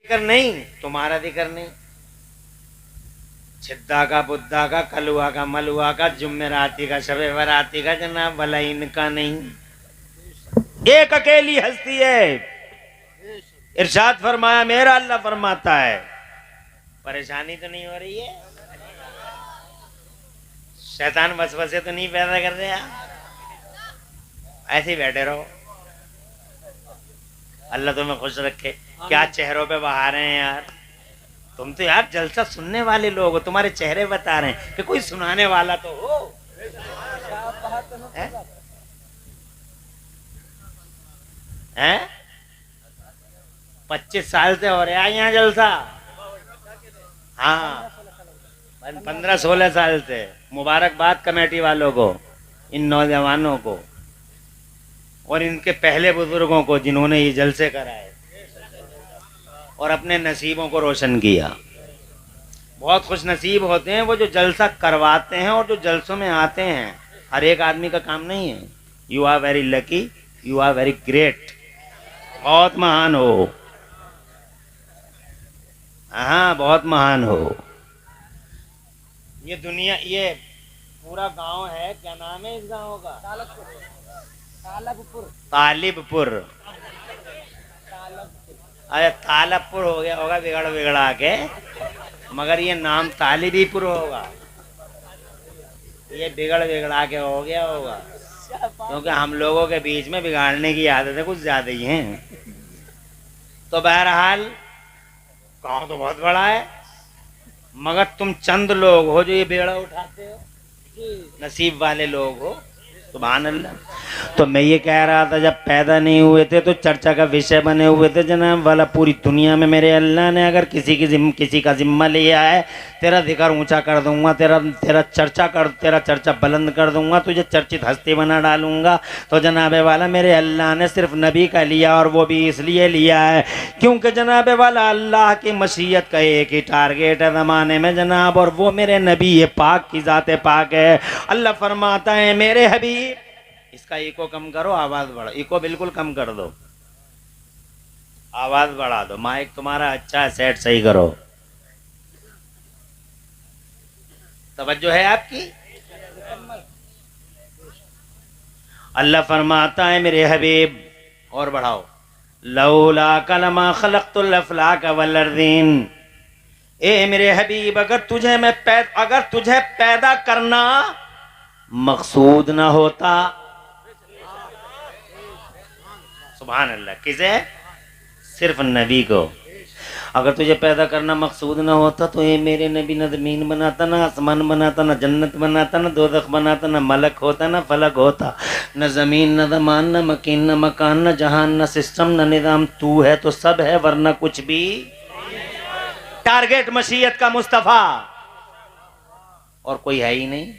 जिक्र नहीं, तुम्हारा जिक्र नहीं। छिद्दा का, बुद्धा का, कलुआ का, मलुआ का, जुम्मेराती का, शबे बराती का, जनाब भला इनका नहीं। एक अकेली हस्ती है। इरशाद फरमाया मेरा अल्लाह फरमाता है, परेशानी तो नहीं हो रही है? शैतान वसवसे तो नहीं पैदा कर रहे आप? ऐसे ही बैठे रहो, अल्लाह तुम्हें खुश रखे। क्या चेहरों पे बहार हैं यार। तुम तो यार जलसा सुनने वाले लोग हो, तुम्हारे चेहरे बता रहे हैं कि कोई सुनाने वाला तो हो। हैं? 25 साल से हो रहा है यहाँ जलसा। हाँ, 15-16 साल से। मुबारकबाद कमेटी वालों को, इन नौजवानों को और इनके पहले बुजुर्गों को जिन्होंने ये जलसे कराए और अपने नसीबों को रोशन किया। बहुत खुश नसीब होते हैं वो जो जलसा करवाते हैं और जो जलसों में आते हैं। हर एक आदमी का काम नहीं है। You are very lucky, you are very great. बहुत महान हो, हाँ बहुत महान हो। ये दुनिया, ये पूरा गांव है, क्या नाम है इस गांव का? तालिबपुर। तालिबपुर। अरे तालबपुर हो गया होगा बिगड़ बिगड़ा के, मगर ये नाम तालिबीपुर होगा। ये बिगड़ बिगड़ा के हो गया होगा, क्योंकि हम लोगों के बीच में बिगाड़ने की आदतें कुछ ज्यादा ही हैं। तो बहरहाल गांव तो बहुत बड़ा है, मगर तुम चंद लोग हो जो ये बेड़ा उठाते हो, नसीब वाले लोग हो। सुभान अल्लाह। तो मैं ये कह रहा था, जब पैदा नहीं हुए थे तो चर्चा का विषय बने हुए थे जनाब वाला। पूरी दुनिया में मेरे अल्लाह ने अगर किसी का जिम्मा लिया है, तेरा जिक्र ऊंचा कर दूंगा, तेरा चर्चा बुलंद कर दूंगा, तुझे चर्चित हस्ती बना डालूंगा। तो जनाबे वाला मेरे अल्लाह ने सिर्फ नबी का लिया, और वो भी इसलिए लिया है क्योंकि जनाबे वाला अल्लाह की मशीयत का एक ही टारगेट है ज़माने में जनाब, और वो मेरे नबी ये पाक की ज़ाते पाक है। अल्लाह फरमाता है मेरे हबीब, इसका इको कम करो, आवाज बढ़ा, इको बिल्कुल कम कर दो, आवाज बढ़ा दो। माइक तुम्हारा अच्छा है, सेट सही करो, तवज्जो है आपकी। अल्लाह फरमाता है मेरे हबीब, और बढ़ाओ, लौला कलमा खलक़तुल अफ़लाक वल अर्ज़ीन। ए मेरे हबीब, अगर तुझे पैदा करना मकसूद ना होता, सुभान अल्लाह, किसे? सिर्फ नबी को। अगर तुझे पैदा करना मकसूद ना होता तो ये मेरे नबी न ज़मीन बनाता, ना आसमान बनाता, ना जन्नत बनाता, ना दोज़ख बनाता, ना मलक होता, ना फलक होता, न ज़मीन, न ज़मान, न मकीन, न मकान, न जहान, न सिस्टम, न निज़ाम। तू है तो सब है, वरना कुछ भी। टारगेट मशीयत का मुस्तफ़ा, और कोई है ही नहीं।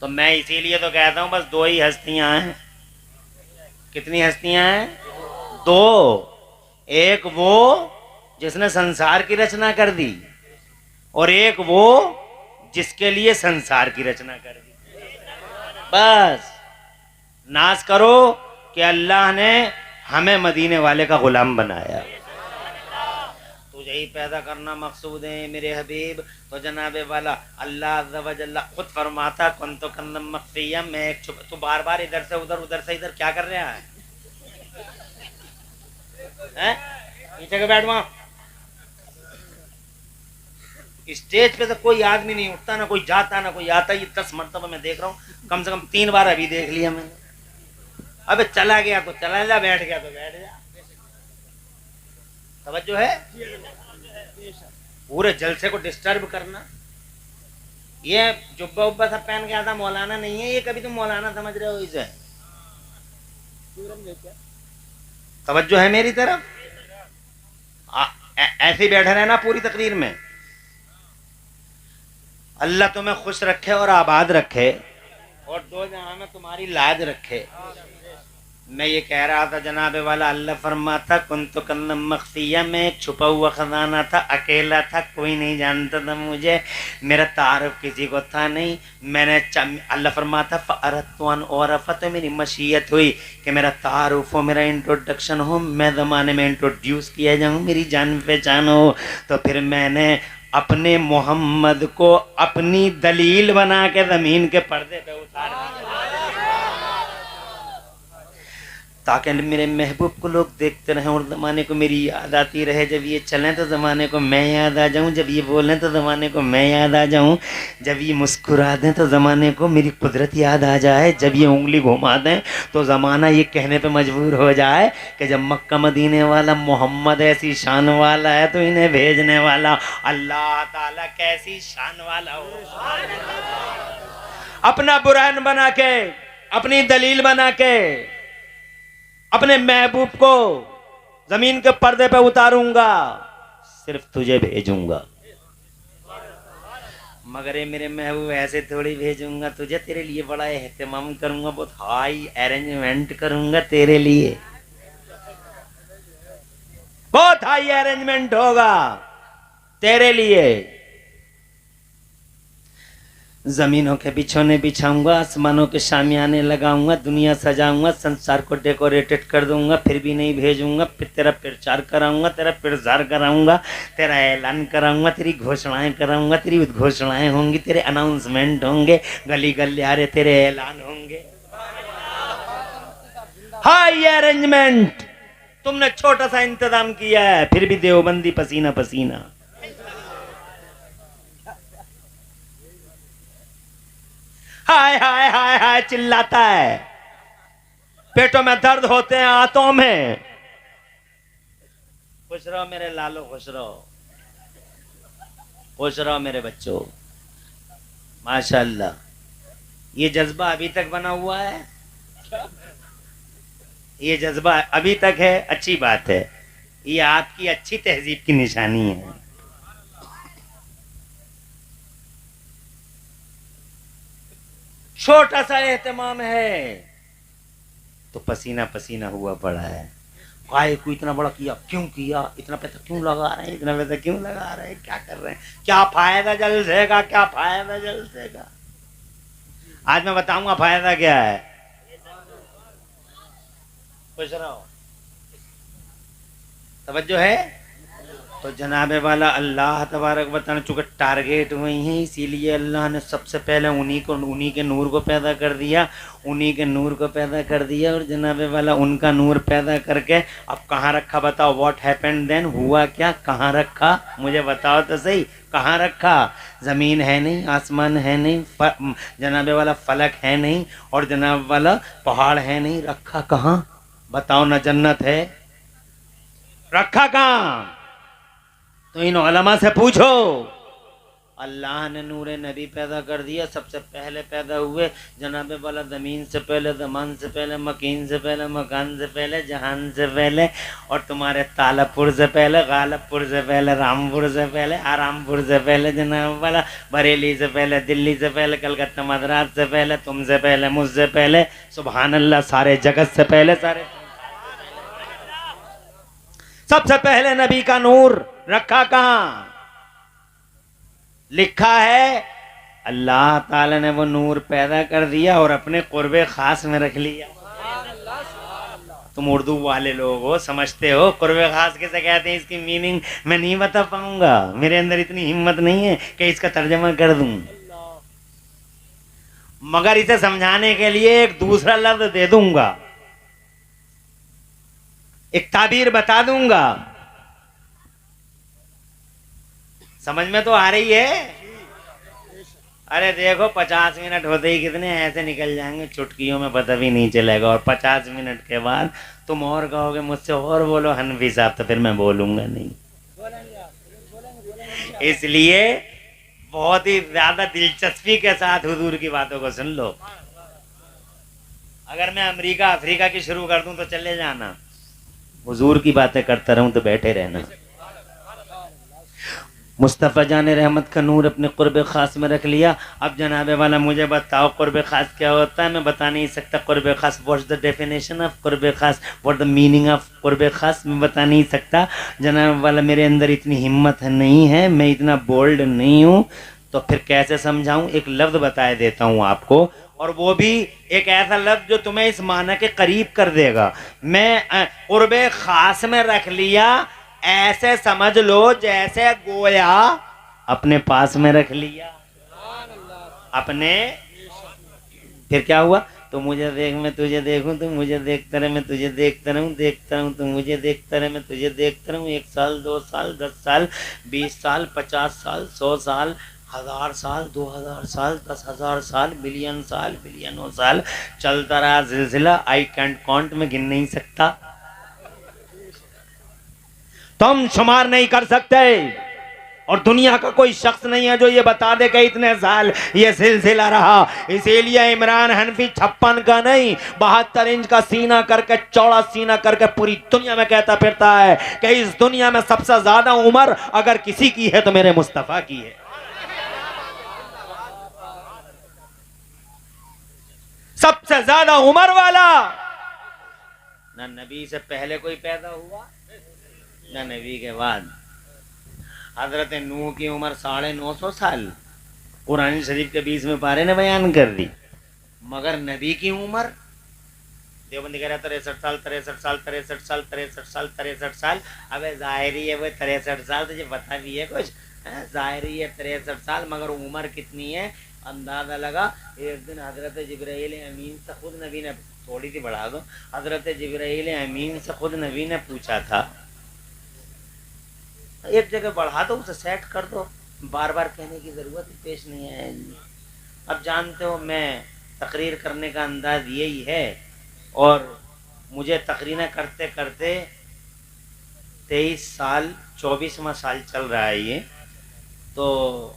तो मैं इसीलिए तो कहता हूं बस दो ही हस्तियां हैं। कितनी हस्तियां हैं? दो। एक वो जिसने संसार की रचना कर दी, और एक वो जिसके लिए संसार की रचना कर दी। बस नाज करो कि अल्लाह ने हमें मदीने वाले का गुलाम बनाया। तुझे ही पैदा करना मकसूद है मेरे हबीब। तो जनाबे वाला अल्लाह अज़्ज़ा व जल्ला खुद फरमाता कुन्तु कन्नम मख्फिय्यम, मैं एक छुप। तू बार बार इधर से उधर, उधर से इधर क्या कर रहा है? नीचे के बैठ वहां। स्टेज पे तो कोई आदमी नहीं उठता, ना कोई जाता, ना कोई आता। ये 10 मरतबा मैं देख रहा हूँ, कम से कम 3 बार अभी देख लिया मैंने। अबे चला गया तो चला जा, बैठ गया तो बैठ जा। तवज्जो है? पूरे जलसे को डिस्टर्ब करना। ये जुब्बा उब्बा सब पहन के आता मौलाना नहीं है ये, कभी तुम मौलाना समझ रहे हो इसे? तवज्जो है मेरी तरफ? ऐसे ही बैठे रहना पूरी तकरीर में। अल्लाह तुम्हें खुश रखे और आबाद रखे, और दो जहां में तुम्हारी लाज रखे। मैं ये कह रहा था जनाब वाला, अल्लाह फरमाता कुन्तु कन्नम मख्फिया में एक छुपा हुआ खजाना था, अकेला था, कोई नहीं जानता था मुझे, मेरा तारुफ किसी को था नहीं। मैंने अल्लाह फरमाता फ़अरदतु और तो मेरी मशीयत हुई कि मेरा तारुफ हो, मेरा इंट्रोडक्शन हो, मैं ज़माने में इंट्रोड्यूस किया जाऊँ, मेरी जान पहचान हो। तो फिर मैंने अपने मोहम्मद को अपनी दलील बना के ज़मीन के पर्दे पे उतार दिया, ताकि मेरे महबूब को लोग देखते रहें और ज़माने को मेरी याद आती रहे। जब ये चलें तो ज़माने को मैं याद आ जाऊं, जब ये बोलें तो ज़माने को मैं याद आ जाऊं, जब ये मुस्कुरा दें तो ज़माने को मेरी कुदरत याद आ जाए, जब ये उंगली घुमा दें तो ज़माना ये कहने पे मजबूर हो जाए कि जब मक्का मदीने वाला मोहम्मद ऐसी शान वाला है तो इन्हें भेजने वाला अल्लाह ताला कैसी शान वाला हो। अपना बुरहान बना के, अपनी दलील बना के अपने महबूब को जमीन के पर्दे पे उतारूंगा, सिर्फ तुझे भेजूंगा। मगर ये मेरे महबूब ऐसे थोड़ी भेजूंगा तुझे, तेरे लिए बड़ा एहतमाम करूंगा, बहुत हाई अरेंजमेंट करूंगा तेरे लिए, बहुत हाई अरेंजमेंट होगा तेरे लिए। जमीनों के बिछोने बिछाऊंगा, आसमानों के शामियाने लगाऊंगा, दुनिया सजाऊंगा, संसार को डेकोरेटेड कर दूंगा, फिर भी नहीं भेजूंगा। फिर तेरा प्रचार कराऊंगा, तेरा प्रचार कराऊंगा, तेरा ऐलान कराऊंगा, तेरी घोषणाएं कराऊंगा, तेरी उद्घोषणाएं होंगी, तेरे अनाउंसमेंट होंगे, गली गलियारे तेरे ऐलान होंगे। हाई अरेंजमेंट तुमने छोटा सा इंतजाम किया है, फिर भी देवबंदी पसीना पसीना। हाय हाय हाय हाय चिल्लाता है, पेटों में दर्द होते हैं, आंतों में। खुश रहो मेरे लालो, खुश रहो, खुश रहो मेरे बच्चों, माशाल्लाह। ये जज्बा अभी तक बना हुआ है, ये जज्बा अभी तक है, अच्छी बात है, ये आपकी अच्छी तहजीब की निशानी है। छोटा सा एहतमाम है तो पसीना पसीना हुआ पड़ा है। काय को इतना बड़ा किया, क्यों किया, इतना पैसा क्यों लगा रहे हैं, इतना पैसा क्यों लगा रहे हैं, क्या कर रहे हैं, क्या फायदा जलसे का, क्या फायदा जलसे का। आज मैं बताऊंगा फायदा क्या है। खुश रहो, तवज्जो है। तो जनाबे वाला अल्लाह तबारक व तआला चूंकि टारगेट वही है, इसीलिए अल्लाह ने सबसे पहले उन्हीं के नूर को पैदा कर दिया, उन्हीं के नूर को पैदा कर दिया। और जनाबे वाला उनका नूर पैदा करके अब कहाँ रखा, बताओ व्हाट हैपेंड देन, हुआ क्या, कहाँ रखा, मुझे बताओ तो सही, कहाँ रखा। ज़मीन है नहीं, आसमान है नहीं, जनाबे वाला फलक है नहीं, और जनाब वाला पहाड़ है नहीं, रखा कहाँ बताओ ना। जन्नत है, रखा कहाँ, तो इन उलमा से पूछो। अल्लाह ने नूर नबी पैदा कर दिया, सबसे पहले पैदा हुए जनाबे वाला ज़मीन से पहले, ज़मान से पहले, मकीन से पहले, मकान से पहले, जहान से पहले, और तुम्हारे तालापुर से पहले, गालबपुर से पहले, रामपुर से पहले, आरामपुर से पहले, जनाब वाला बरेली से पहले, दिल्ली से पहले, कलकत्ता मद्रास से पहले, तुमसे पहले, मुझसे पहले, सुभान अल्लाह, सारे जगत से पहले, सारे सबसे पहले नबी का नूर रखा कहाँ, लिखा है अल्लाह ताला ने वो नूर पैदा कर दिया और अपने कुर्बे खास में रख लिया। तुम उर्दू वाले लोग हो, समझते हो कुर्बे खास किसे कहते हैं, इसकी मीनिंग मैं नहीं बता पाऊंगा, मेरे अंदर इतनी हिम्मत नहीं है कि इसका तर्जमा कर दूं, मगर इसे समझाने के लिए एक दूसरा लफ्ज दे दूंगा, एक ताबीर बता दूंगा। समझ में तो आ रही है। अरे देखो 50 मिनट होते ही कितने ऐसे निकल जाएंगे, चुटकियों में पता भी नहीं चलेगा, और 50 मिनट के बाद तुम और कहोगे मुझसे और बोलो हनफी साहब, तो फिर मैं बोलूंगा नहीं। इसलिए बहुत ही ज्यादा दिलचस्पी के साथ हुजूर की बातों को सुन लो। अगर मैं अमेरिका अफ्रीका की शुरू कर दूं तो चले जाना, हुजूर की बातें करता रहूं तो बैठे रहना। मुस्तफ़ा जान रहमत का नूर अपने क़ुर्ब ख़ास में रख लिया। अब जनाबे वाला मुझे बताओ क़ुर्ब ख़ास क्या होता है? मैं बता नहीं सकता क़ुर्ब ख़ास। व्हाट्स द डेफिनेशन ऑफ क़ुर्ब ख़ास, व्हाट द मीनिंग ऑफ क़ुर्ब ख़ास, मैं बता नहीं सकता जनाब वाला। मेरे अंदर इतनी हिम्मत नहीं है, मैं इतना बोल्ड नहीं हूँ, तो फिर कैसे समझाऊँ? एक लफ्ज़ बता देता हूँ आपको, और वो भी एक ऐसा लफ्ज़ जो तुम्हें इस माना के करीब कर देगा। मैं क़ुर्ब ख़ास में रख लिया, ऐसे समझ लो जैसे गोया अपने पास में रख लिया अपने। फिर क्या हुआ? तो मुझे देख मैं तुझे देखूं, तू मुझे देखता रहे मैं तुझे देखता रहूं, देखता रहूं तू मुझे देखता रहे मैं तुझे देखता रहूं। 1 साल 2 साल 10 साल 20 साल 50 साल 100 साल 1000 साल 2000 साल 10,000 साल बिलियन साल बिलियनों साल चलता रहा सिलसिला। आई कैंट काउंट, में गिन नहीं सकता, तुम शुमार नहीं कर सकते। और दुनिया का कोई शख्स नहीं है जो ये बता दे कि इतने साल ये सिलसिला रहा। इसीलिए इमरान हनफी 56 का नहीं 72 इंच का सीना करके, चौड़ा सीना करके पूरी दुनिया में कहता फिरता है कि इस दुनिया में सबसे ज्यादा उम्र अगर किसी की है तो मेरे मुस्तफा की है। सबसे ज्यादा उम्र वाला ना नबी से पहले कोई पैदा हुआ ना नबी के बाद। हजरत नूह की उम्र 950 साल कुरान शरीफ के 20वें पारे ने बयान कर दी, मगर नबी की उम्र देवबंदी कह रहा 63 साल 63 साल 63 साल 63 साल 63 साल। अबे जाहिरी है वो 63 साल, तुझे पता भी है कुछ? जाहिरी है 63 साल, मगर उम्र कितनी है अंदाजा लगा। एक दिन हजरत जिब्राइल अमीन से खुद नबी ने, थोड़ी सी बढ़ा दो, हजरत जिब्राइल अमीन से खुद नबी ने पूछा था, एक जगह बढ़ा दो उसे सेट कर दो, बार बार कहने की जरूरत पेश नहीं है। अब जानते हो मैं तकरीर करने का अंदाज यही है, और मुझे तकरीरें करते करते 23 साल 24वां साल चल रहा है ये, तो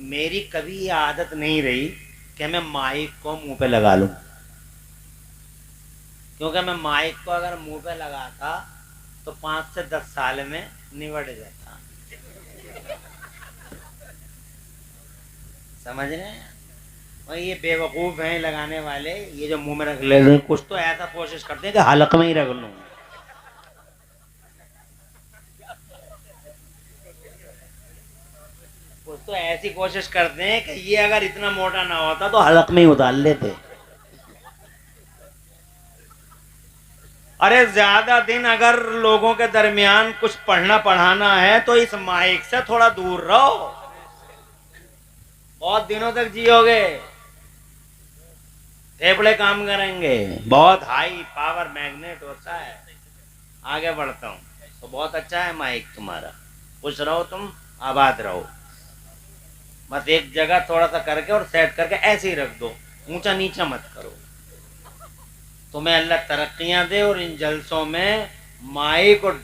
मेरी कभी ये आदत नहीं रही कि मैं माइक को मुंह पे लगा लूं, क्योंकि मैं माइक को अगर मुंह पे लगाता तो 5 से 10 साल में निबट जाता। समझ रहे हैं? और ये बेवकूफ हैं लगाने वाले, ये जो मुंह में रख ले रहे, कुछ तो ऐसा कोशिश करते हैं कि हलक में ही रख लूं। कुछ तो ऐसी कोशिश करते हैं कि ये अगर इतना मोटा ना होता तो हलक में ही उतार लेते। अरे ज्यादा दिन अगर लोगों के दरमियान कुछ पढ़ना पढ़ाना है तो इस माइक से थोड़ा दूर रहो, बहुत दिनों तक जियोगे, फेफड़े काम करेंगे, बहुत हाई पावर मैग्नेट होता है। आगे बढ़ता हूँ, तो बहुत अच्छा है माइक तुम्हारा, खुश रहो तुम, आबाद रहो। बस एक जगह थोड़ा सा करके और सेट करके ऐसे ही रख दो, ऊंचा नीचा मत करो। तुम्हें अल्लाह तरक्कियां दे, और इन जलसों में माइक और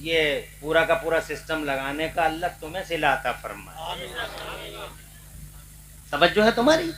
ये पूरा का पूरा सिस्टम लगाने का अल्लाह तुम्हें सिलाता फरमाए। समझ जो है तुम्हारी?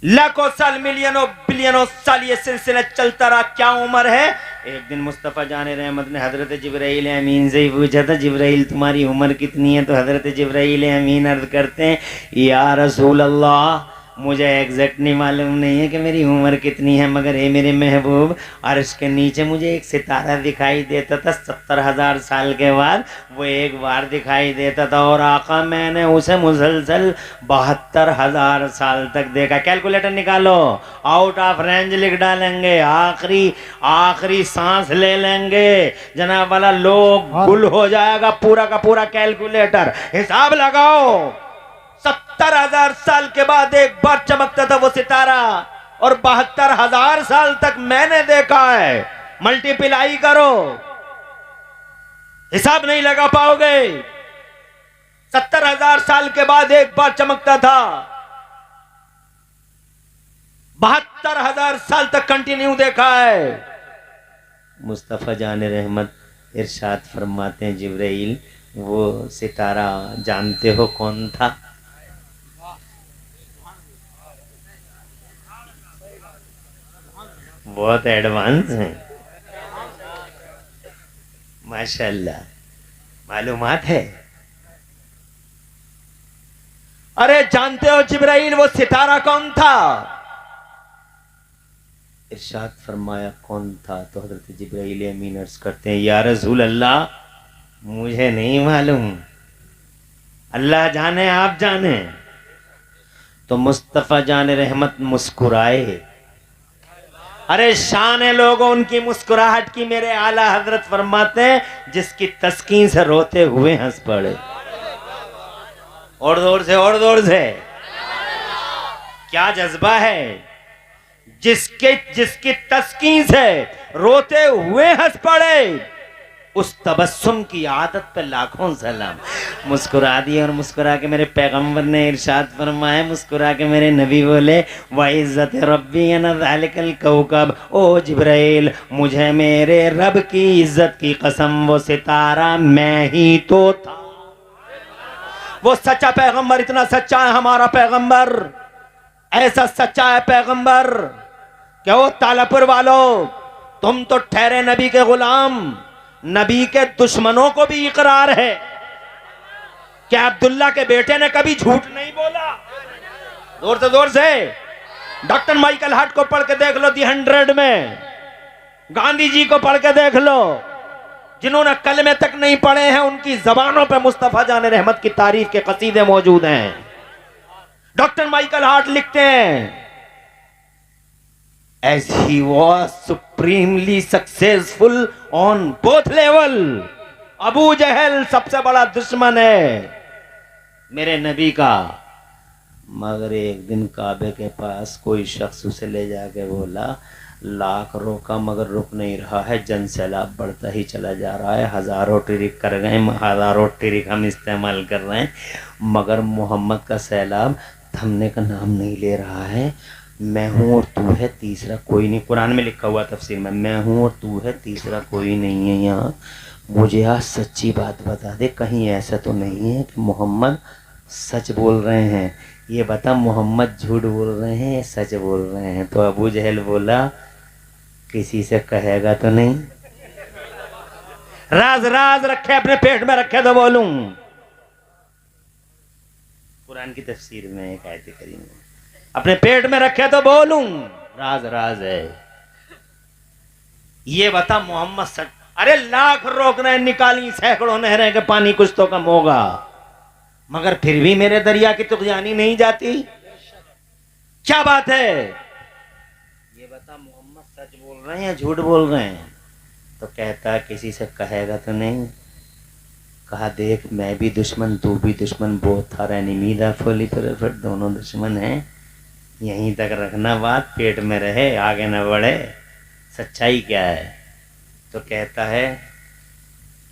लाखों साल मिलियनों बिलियनों साल ये सिलसिला चलता रहा। क्या उम्र है? एक दिन मुस्तफ़ा जान रहमत ने हजरत जिब्राइल अमीन से ही पूछा था, जिब्राइल तुम्हारी उम्र कितनी है? तो हजरत जिब्राइल अमीन अर्ज करते हैं, या रसूल अल्लाह, मुझे एग्जैक्ट नहीं मालूम नहीं है कि मेरी उम्र कितनी है, मगर हे मेरे महबूब, अर्श के नीचे मुझे एक सितारा दिखाई देता था 70,000 साल के बाद, वो एक बार दिखाई देता था, और आका मैंने उसे मुसलसल 72,000 साल तक देखा। कैलकुलेटर निकालो, आउट ऑफ रेंज लिख डालेंगे, आखिरी सांस ले लेंगे जनाब वाला, लोग गुल हो जाएगा पूरा का पूरा कैलकुलेटर। हिसाब लगाओ, 70,000 साल के बाद एक बार चमकता था वो सितारा, और 72,000 साल तक मैंने देखा है। मल्टीप्लाई करो, हिसाब नहीं लगा पाओगे। 70,000 साल के बाद एक बार चमकता था, 72,000 साल तक कंटिन्यू देखा है। मुस्तफ़ा जान रहमत इरशाद फरमाते हैं, जिब्राइल वो सितारा जानते हो कौन था? बहुत एडवांस हैं माशाल्लाह। मालूमात है? अरे जानते हो जिब्राइल वो सितारा कौन था? इरशाद फरमाया कौन था? तो हजरत जिब्राइल अमीन अर्ज करते हैं या रसूल अल्लाह, मुझे नहीं मालूम, अल्लाह जाने, आप जाने। तो मुस्तफा जान रहमत मुस्कुराए। अरे शान है लोगों उनकी मुस्कुराहट की। मेरे आला हजरत फरमाते हैं जिसकी तस्कीन से रोते हुए हंस पड़े। और जोर से, और जोर से। क्या जज्बा है। जिसकी तस्कीन से रोते हुए हंस पड़े, उस तबस्सुम की आदत पे लाखों सलाम। मुस्कुरा दिए और मुस्कुरा के मेरे पैगंबर ने इरशाद फरमाया, मुस्कुरा के मेरे नबी बोले व इज्जत रब्बी अना ज़ालिकल कौकब, ओ जिब्राइल मुझे मेरे रब की इज्जत की कसम वो सितारा मैं ही तो था। वो सच्चा पैगंबर, इतना सच्चा है हमारा पैगंबर, ऐसा सच्चा है पैगंबर क्या वो तालापुर वालों, तुम तो ठहरे नबी के गुलाम, नबी के दुश्मनों को भी इकरार है। क्या अब्दुल्ला के बेटे ने कभी झूठ नहीं बोला? जोर से, जोर से। डॉक्टर माइकल हार्ट को पढ़ के देख लो, दी 100 में। गांधी जी को पढ़ के देख लो, जिन्होंने कलमे तक नहीं पढ़े हैं उनकी जबानों पे मुस्तफा जान रहमत की तारीफ के कसीदे मौजूद हैं। डॉक्टर माइकल हार्ट लिखते हैं, as he was supremely successful on both level, Abu जहल सबसे बड़ा दुश्मन है मेरे नबी का, मगर एक दिन काबे के पास कोई शख्स उसे ले जाके बोला, लाख रोका मगर रुक नहीं रहा है, जन सैलाब बढ़ता ही चला जा रहा है, हजारों ट्रिक कर गए, हजारों ट्रिक हम इस्तेमाल कर रहे हैं, मगर मोहम्मद का सैलाब थमने का नाम नहीं ले रहा है। मैं हूँ और तू है, तीसरा कोई नहीं। कुरान में लिखा हुआ तफसीर में, मैं हूँ और तू है, तीसरा कोई नहीं है यहाँ। मुझे आज सच्ची बात बता दे, कहीं ऐसा तो नहीं है कि मोहम्मद सच बोल रहे हैं? ये बता, मोहम्मद झूठ बोल रहे हैं या सच बोल रहे हैं? तो अबू जहल बोला, किसी से कहेगा तो नहीं? राज राज रखे अपने पेट में रखे तो बोलूं। कुरान की तफसीर में एक आयत करीम, अपने पेट में रखे तो बोलूं, राज राज है। ये बता मोहम्मद सच। अरे लाख रोकने निकाली सैकड़ों नहरें के पानी कुछ तो कम होगा, मगर फिर भी मेरे दरिया की तुगयानी नहीं जाती। क्या बात है? ये बता मोहम्मद सच बोल रहे हैं या झूठ बोल रहे हैं? तो कहता किसी से कहेगा तो नहीं? कहा देख, मैं भी दुश्मन तू भी दुश्मन, both are enemy the fully perfect, दोनों दुश्मन हैं। यहीं तक रखना बात, पेट में रहे, आगे न बढ़े। सच्चाई क्या है? तो कहता है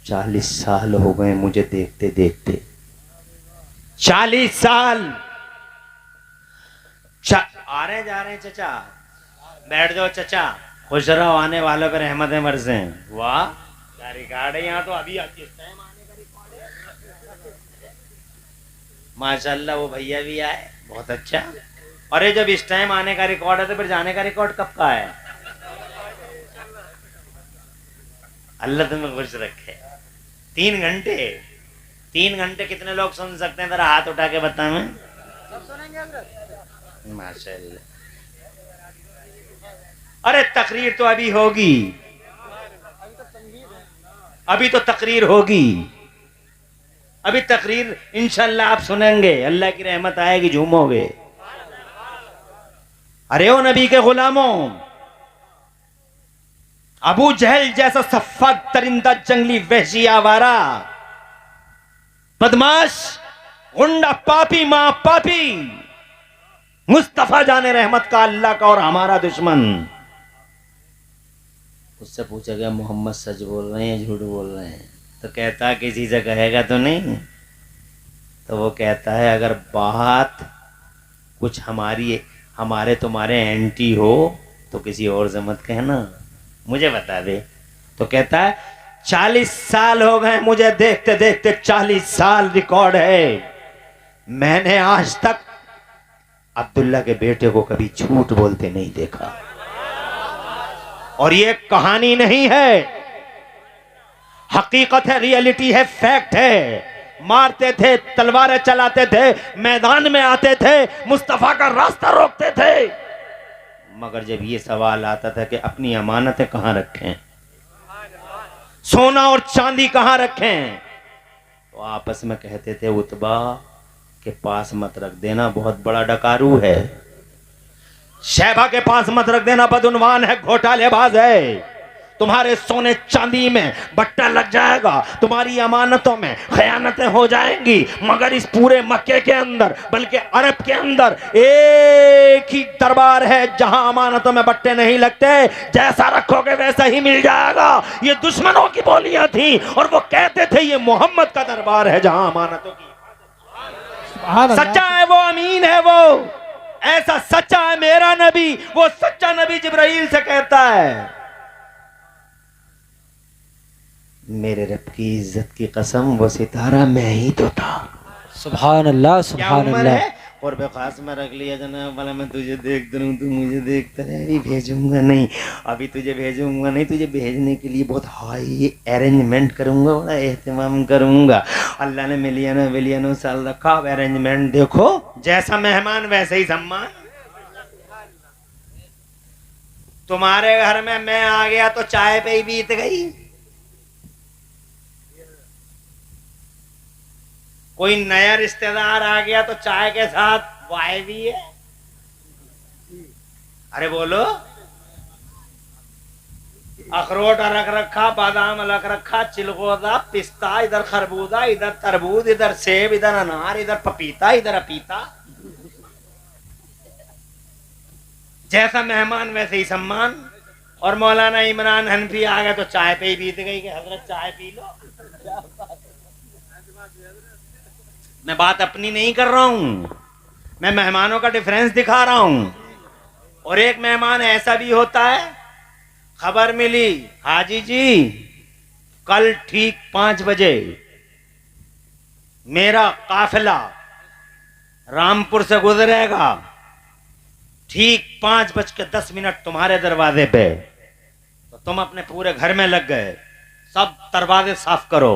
40 साल हो गए मुझे देखते देखते, 40 साल। आ रहे जा रहे हैं चचा, बैठ जाओ चचा, खुश रहो, आने वालों पर रहमतें बरसें। वाह क्या रिकॉर्ड है यहाँ तो। अभी आने का रिकॉर्ड है माशाल्लाह। वो भैया भी आए, बहुत अच्छा। अरे जब इस टाइम आने का रिकॉर्ड है तो फिर जाने का रिकॉर्ड कब का है? अल्लाह तुम्हें खुश रखे। 3 घंटे, 3 घंटे कितने लोग सुन सकते हैं? जरा हाथ उठा के बता। मैं सब सुनेंगे माशाल्लाह। अरे तकरीर तो अभी होगी, अभी तो तकरीर होगी, अभी तकरीर इंशाल्लाह आप सुनेंगे, अल्लाह की रहमत आएगी, झूमोगे। अरे ओ नबी के गुलामों, अबू जहल जैसा सफाक तरिंदा, जंगली वहशी आवारा, बदमाश, गुंडा, पापी, मां पापी, मुस्तफा जाने रहमत का, अल्लाह का और हमारा दुश्मन। उससे पूछा गया मोहम्मद सच बोल रहे हैं या झूठ बोल रहे हैं? तो कहता किसी से कहेगा तो नहीं? तो वो कहता है अगर बात कुछ हमारे तुम्हारे एंटी हो तो किसी और से मत कहना, मुझे बता दे। तो कहता है 40 साल हो गए मुझे देखते देखते, 40 साल रिकॉर्ड है। मैंने आज तक अब्दुल्ला के बेटे को कभी झूठ बोलते नहीं देखा। और ये कहानी नहीं है, हकीकत है, रियलिटी है, फैक्ट है। मारते थे, तलवारें चलाते थे, मैदान में आते थे, मुस्तफा का रास्ता रोकते थे। मगर जब ये सवाल आता था कि अपनी अमानतें कहां रखें, सोना और चांदी कहां रखें, तो आपस में कहते थे उतबा के पास मत रख देना, बहुत बड़ा डकारू है। शैबा के पास मत रख देना, बदउनवान है, घोटालेबाज है। तुम्हारे सोने चांदी में बट्टा लग जाएगा, तुम्हारी अमानतों में खयानतें हो जाएंगी। मगर इस पूरे मक्के के अंदर, बल्कि अरब के अंदर एक ही दरबार है जहां अमानतों में बट्टे नहीं लगते। जैसा रखोगे वैसा ही मिल जाएगा। ये दुश्मनों की बोलियां थी और वो कहते थे ये मोहम्मद का दरबार है जहां अमानतों की सच्चा है, वो अमीन है, वो ऐसा सच्चा है मेरा नबी। वो सच्चा नबी जिब्राइल से कहता है, मेरे रब की इज्जत की कसम, वो सितारा मैं ही तो था। सुभान अल्लाह, सुभान अल्लाह। और बेखास में रख लिया जनाब वाला, मैं तुझे देखता रहूं, तू मुझे देखता रहे। अभी भेजूंगा नहीं, अभी तुझे भेजूंगा नहीं, तुझे भेजने के लिए बहुत हाई अरेंजमेंट करूंगा, बड़ा एहतमाम करूंगा। अल्लाह ने मिलियनों साल रखा। अब अरेंजमेंट देखो, जैसा मेहमान वैसे ही सम्मान। तुम्हारे घर में मैं आ गया तो चाय पे ही बीत गई। कोई नया रिश्तेदार आ गया तो चाय के साथ वाय भी है। अरे बोलो, अखरोट रख रखा, बादाम रख रखा, चिलगोजा, पिस्ता, इधर खरबूजा, इधर तरबूज, इधर सेब, इधर अनार, इधर पपीता, इधर अपीता। जैसा मेहमान वैसे ही सम्मान। और मौलाना इमरान हनफी आ गए तो चाय पे ही बीत गई कि हजरत चाय पी लो। मैं बात अपनी नहीं कर रहा हूं, मैं मेहमानों का डिफरेंस दिखा रहा हूं। और एक मेहमान ऐसा भी होता है, खबर मिली, हाजी जी कल ठीक 5 बजे मेरा काफिला रामपुर से गुजरेगा, ठीक 5:10 तुम्हारे दरवाजे पे। तो तुम अपने पूरे घर में लग गए, सब दरवाजे साफ करो,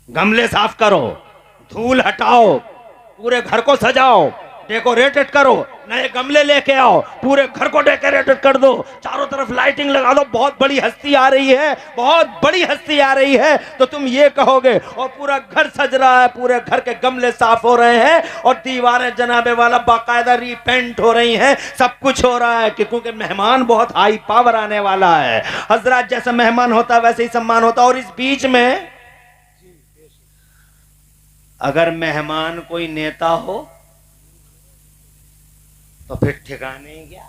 गमले साफ करो, धूल हटाओ, पूरे घर को सजाओ, डेकोरेटेड करो, नए गमले लेके आओ, पूरे घर को डेकोरेटेड कर दो, चारों तरफ लाइटिंग लगा दो। बहुत बड़ी हस्ती आ रही है, बहुत बड़ी हस्ती आ रही है, तो तुम ये कहोगे। और पूरा घर सज रहा है, पूरे घर के गमले साफ हो रहे हैं और दीवारें जनाबे वाला बाकायदा रीपेंट हो रही हैं, सब कुछ हो रहा है क्योंकि मेहमान बहुत हाई पावर आने वाला है। हजरत जैसा मेहमान होता है वैसे ही सम्मान होता है। और इस बीच में अगर मेहमान कोई नेता हो तो फिर ठिकाने ही क्या,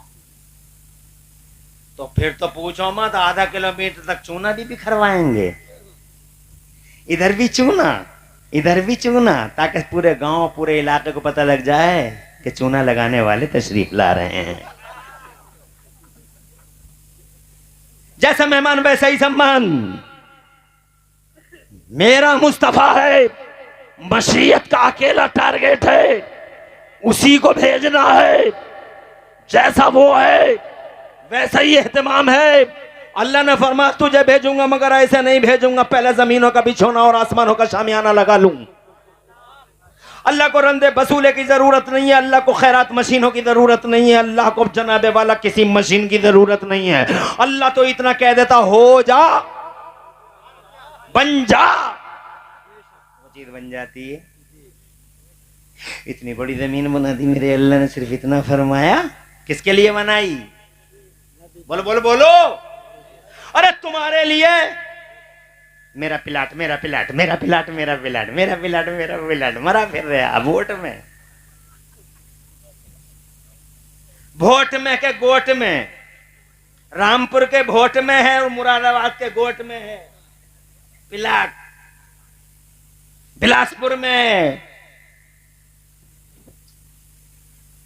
तो फिर तो पूछो मत, आधा किलोमीटर तक चूना भी बिखरवाएंगे। इधर भी चूना, इधर भी चूना, ताकि पूरे गांव, पूरे इलाके को पता लग जाए कि चूना लगाने वाले तशरीफ ला रहे हैं। जैसा मेहमान वैसा ही सम्मान। मेरा मुस्तफा है, मशीयत का अकेला टारगेट है, उसी को भेजना है। जैसा वो है वैसा ही एहतमाम है। अल्लाह ने फरमाया तुझे भेजूंगा मगर ऐसे नहीं भेजूंगा, पहले जमीनों का बिछोना और आसमानों का शामियाना लगा लूं। अल्लाह को रंदे बसूले की जरूरत नहीं है, अल्लाह को खैरात मशीनों की जरूरत नहीं है, अल्लाह को जनाबे वाला किसी मशीन की जरूरत नहीं है। अल्लाह तो इतना कह देता, हो जा, बन जा, वो चीज बन जाती है। इतनी बड़ी जमीन बना दी मेरे अल्लाह ने, सिर्फ इतना फरमाया। किसके लिए बनाई? बोलो बोलो बोलो। अरे तुम्हारे लिए। मेरा प्लाट, मेरा प्लाट, मेरा प्लाट, मेरा प्लाट, मेरा प्लाट, मेरा प्लाट, मरा फिर रहा वोट में, वोट में के गोट में। रामपुर के भोट में है और मुरादाबाद के गोट में है प्लाट। बिलासपुर में,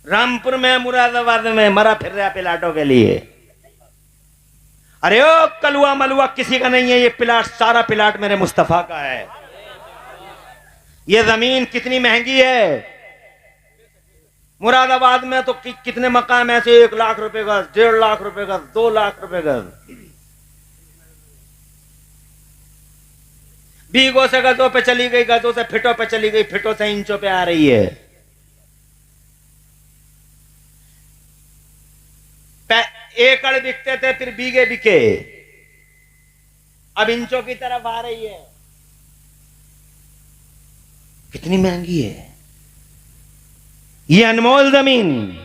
रामपुर में, मुरादाबाद में मरा फिर रहा प्लाटों के लिए। अरे ओ कलुआ मलुआ किसी का नहीं है, ये प्लाट, सारा प्लाट मेरे मुस्तफा का है। ये जमीन कितनी महंगी है। मुरादाबाद में तो कितने मकान ऐसे 1 लाख रुपए गज, 1.5 लाख रुपए गज, 2 लाख रुपए गज। बीघों से गजों पे चली गई, गजों से फिटों पे चली गई, फिटों से इंचों पे आ रही है। एकड़ बिकते थे, फिर बीघे बिके, अब इंचों की तरफ आ रही है। कितनी महंगी है ये अनमोल जमीन,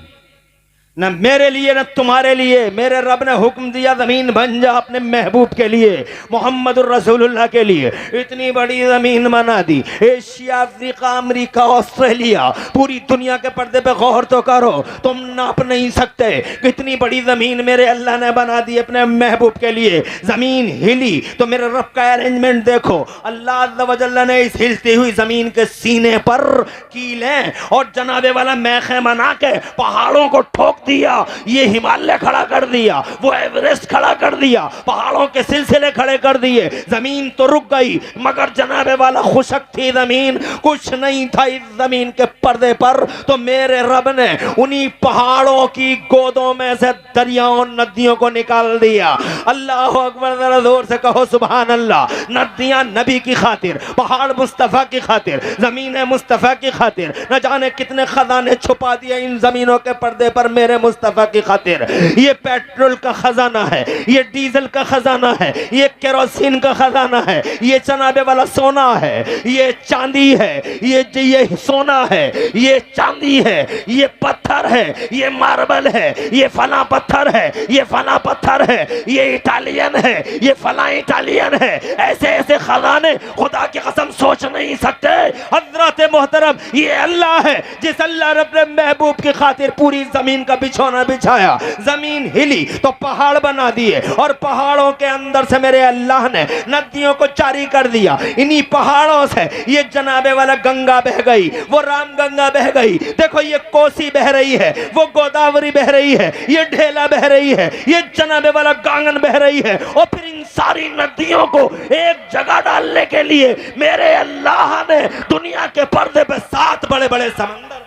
न मेरे लिए न तुम्हारे लिए। मेरे रब ने हुक्म दिया जमीन बन जा अपने महबूब के लिए, मोहम्मद रसूलुल्लाह के लिए। इतनी बड़ी जमीन बना दी, एशिया, अफ्रीका, अमेरिका, ऑस्ट्रेलिया, पूरी दुनिया के पर्दे पे गौर तो करो, तुम नाप नहीं सकते कितनी बड़ी जमीन मेरे अल्लाह ने बना दी अपने महबूब के लिए। जमीन हिली तो मेरे रब का अरेंजमेंट देखो। अल्लाह अज़्ज़ व जल्ल ने इस हिलती हुई जमीन के सीने पर कीलें और जनाबे वाला मैखे बना के पहाड़ों को ठोक दिया। ये हिमालय खड़ा कर दिया, वो एवरेस्ट खड़ा कर दिया, पहाड़ों के सिलसिले खड़े कर दिए। जमीन तो रुक गई मगर जनाबे वाला खुशक थी जमीन, कुछ नहीं था इस जमीन के पर्दे पर। तो मेरे रब ने उन्हीं पहाड़ों की गोदों में से दरियाओं नदियों को निकाल दिया। अल्लाह अकबर, जरा जोर से कहो सुभान अल्लाह। नदियां नबी की खातिर, पहाड़ मुस्तफा की खातिर, जमीन मुस्तफा की खातिर, न जाने कितने खजाने छुपा दिए इन जमीनों के पर्दे पर मेरे मुस्तफा की खातिर। ये पेट्रोल का खजाना है, ये डीजल का खजाना है, ये केरोसिन का खजाना है, ये जनाबे वाला सोना है, ये चांदी है, ये सोना है, ये चांदी है, ये पत्थर है, ये मार्बल है, ये फला पत्थर है, ये फला पत्थर है, ये इटालियन है, ये फला इटालियन है। ऐसे ऐसे खजाने खुदा की कसम सोच नहीं सकते। हजरत मोहतरम, ये अल्लाह है जिस अल्लाह रब ने महबूब की खातिर पूरी जमीन का बिछौना बिछाया। जमीन हिली तो पहाड़ बना दिए और पहाड़ों के अंदर से मेरे अल्लाह ने नदियों को जारी कर दिया। इन्हीं पहाड़ों से ये जनाबे वाला गंगा बह गई, वो राम गंगा बह गई। देखो ये कोसी बह रही है, वो गोदावरी बह रही है, ये ढेला बह रही है, ये जनाबे वाला गांगन बह रही है। और फिर इन सारी नदियों को एक जगह डालने के लिए मेरे अल्लाह ने दुनिया के पर्दे पे 7 बड़े बड़े समंदर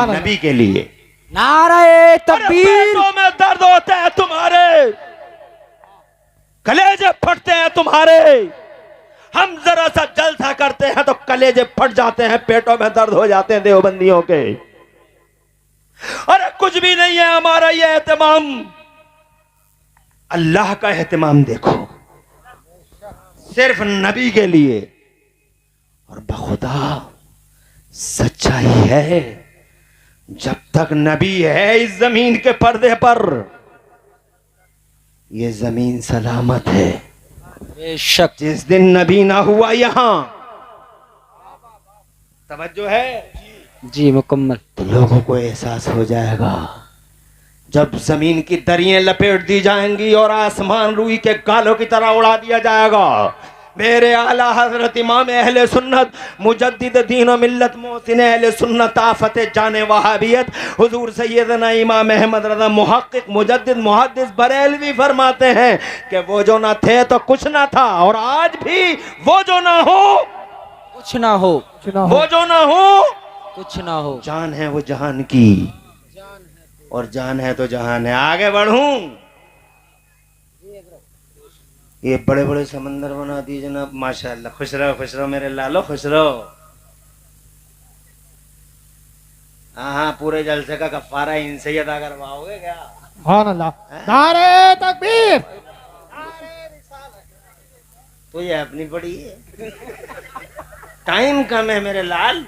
नबी के लिए। नारे तकबीर। पेटों में दर्द होते हैं तुम्हारे, कलेजे फटते हैं तुम्हारे। हम जरा सा जलसा करते हैं तो कलेजे फट जाते हैं, पेटों में दर्द हो जाते हैं देवबंदियों के। अरे कुछ भी नहीं है हमारा ये एहतमाम, अल्लाह का एहतमाम देखो, सिर्फ नबी के लिए। और बखुदा सच्चाई है, जब तक नबी है इस जमीन के पर्दे पर ये जमीन सलामत है। बेशक जिस दिन नबी ना हुआ यहां, तवज्जो है जी मुकम्मल, तो लोगों को एहसास हो जाएगा जब जमीन की दरियां लपेट दी जाएंगी और आसमान रूई के गालों की तरह उड़ा दिया जाएगा। मेरे आला हजरत इमाम अहले सुन्नत मुजद्दिद दीन व मिल्लत मोहसिन अहले सुन्नत आफत जाने वहाबियत हुजूर सैयदना इमाम अहमद रज़ा मुहक्किक मुजद्दिद मुहद्दिस बरेलवी फरमाते हैं कि वो जो ना थे तो कुछ ना था, और आज भी वो जो ना हो कुछ ना हो, वो जो ना हो कुछ ना हो। जान है वो जहान की, और जान है तो जहान है। आगे बढ़ूं, ये बड़े बड़े समंदर बना दिए जनाब, माशाअल्लाह। खुश रहो मेरे लालो, खुश रहो। हाँ, पूरे जलसे का कफारा इनसे ही अदा करवाओगे क्या? सुभान अल्लाह, नारे तकबीर। तो ये अपनी पड़ी है, टाइम कम है मेरे लाल,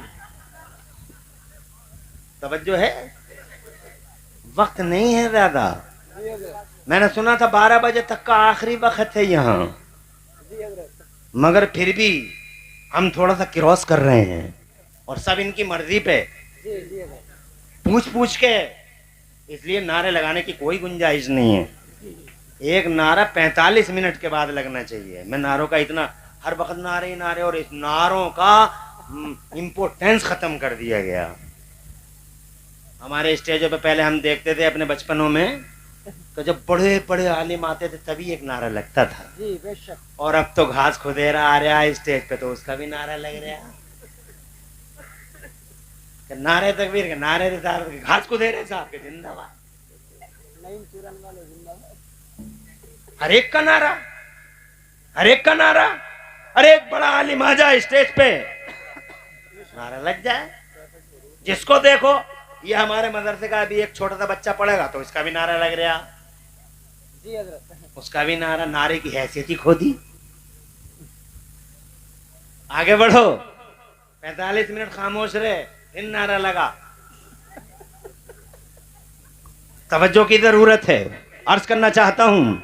तवज्जो है, वक्त नहीं है ज्यादा। मैंने सुना था 12 बजे तक का आखिरी वक्त है यहाँ, मगर फिर भी हम थोड़ा सा क्रॉस कर रहे हैं, और सब इनकी मर्जी पे पूछ के, इसलिए नारे लगाने की कोई गुंजाइश नहीं है। एक नारा 45 मिनट के बाद लगना चाहिए। मैं नारों का इतना हर वक्त नारे नारे, और इस नारों का इम्पोर्टेंस खत्म कर दिया गया। हमारे स्टेजों पे पहले हम देखते थे अपने बचपनों में, तो जब बड़े बड़े आलिम आते थे तभी एक नारा लगता था जी, बेशक। और अब तो घास खुदेरा आ रहा है स्टेज पे, तो उसका भी नारा लग रहा है। नारे तकबीर के, नारे रिसालत के, घास खुदेरे साहब के जिंदाबाद, हर एक का नारा, हर एक का नारा। अरे एक बड़ा आलिम आ जाए स्टेज पे, नारा लग जाए। जिसको देखो, ये हमारे मदरसे का अभी एक छोटा सा बच्चा पढ़ेगा तो इसका भी नारा लग रहा, उसका भी नारा, नारे की हैसियत ही खो दी। आगे बढ़ो, 45 मिनट खामोश रहे, फिर नारा लगा। तवज्जो की जरूरत है। अर्ज करना चाहता हूं,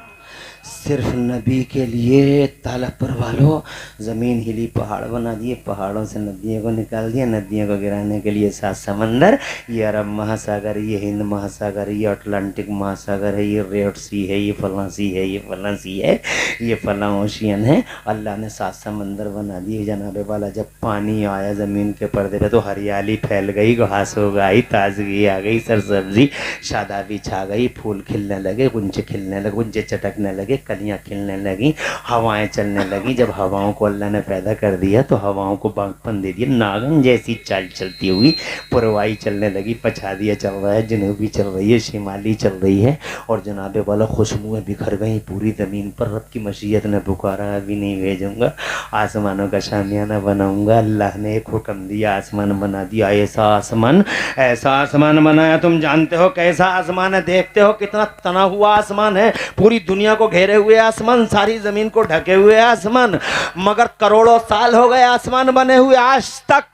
सिर्फ नबी के लिए तालापुर वालों जमीन हिली, पहाड़ बना दिए, पहाड़ों से नदियों को निकाल दिया, नदियों को गिराने के लिए 7 समंदर, ये अरब महासागर, ये हिंद महासागर, ये अटलांटिक महासागर है, ये रेड सी है, ये फला सी है, ये फला सी है, ये फला ओशियन है। अल्लाह ने 7 समंदर बना दिए जनाबे वाला। जब पानी आया ज़मीन के पर्दे पे तो हरियाली फैल गई, घास हो गई, ताजगी आ गई, सरसब्जी शादाबी छा गई, फूल खिलने लगे, गुंजे खिलने लगे, गुंजे चटकने लगे, कलियां खिलने लगी, हवाएं चलने लगी। जब हवाओं को अल्लाह ने पैदा कर दिया तो हवाओं को बागपन दे दिया, नागन जैसी चाल चलती हुई पुरवाई चलने लगी, पछादिया चल रहा है, जनूबी चल रही है, शिमाली चल रही है, और जनाबे वाला खुशबुएं बिखर गई पूरी ज़मीन पर। रब की मशीयत ने पुकारा, अभी नहीं भेजूंगा, आसमानों का शामियाना बनाऊंगा। अल्लाह ने एक हुक्म दिया, आसमान बना दिया। ऐसा आसमान बनाया, तुम जानते हो कैसा आसमान है, देखते हो कितना तना हुआ आसमान है, पूरी दुनिया को घेरे हुए आसमान, सारी जमीन को ढके हुए आसमान, मगर करोड़ों साल हो गए आसमान बने हुए, आज तक,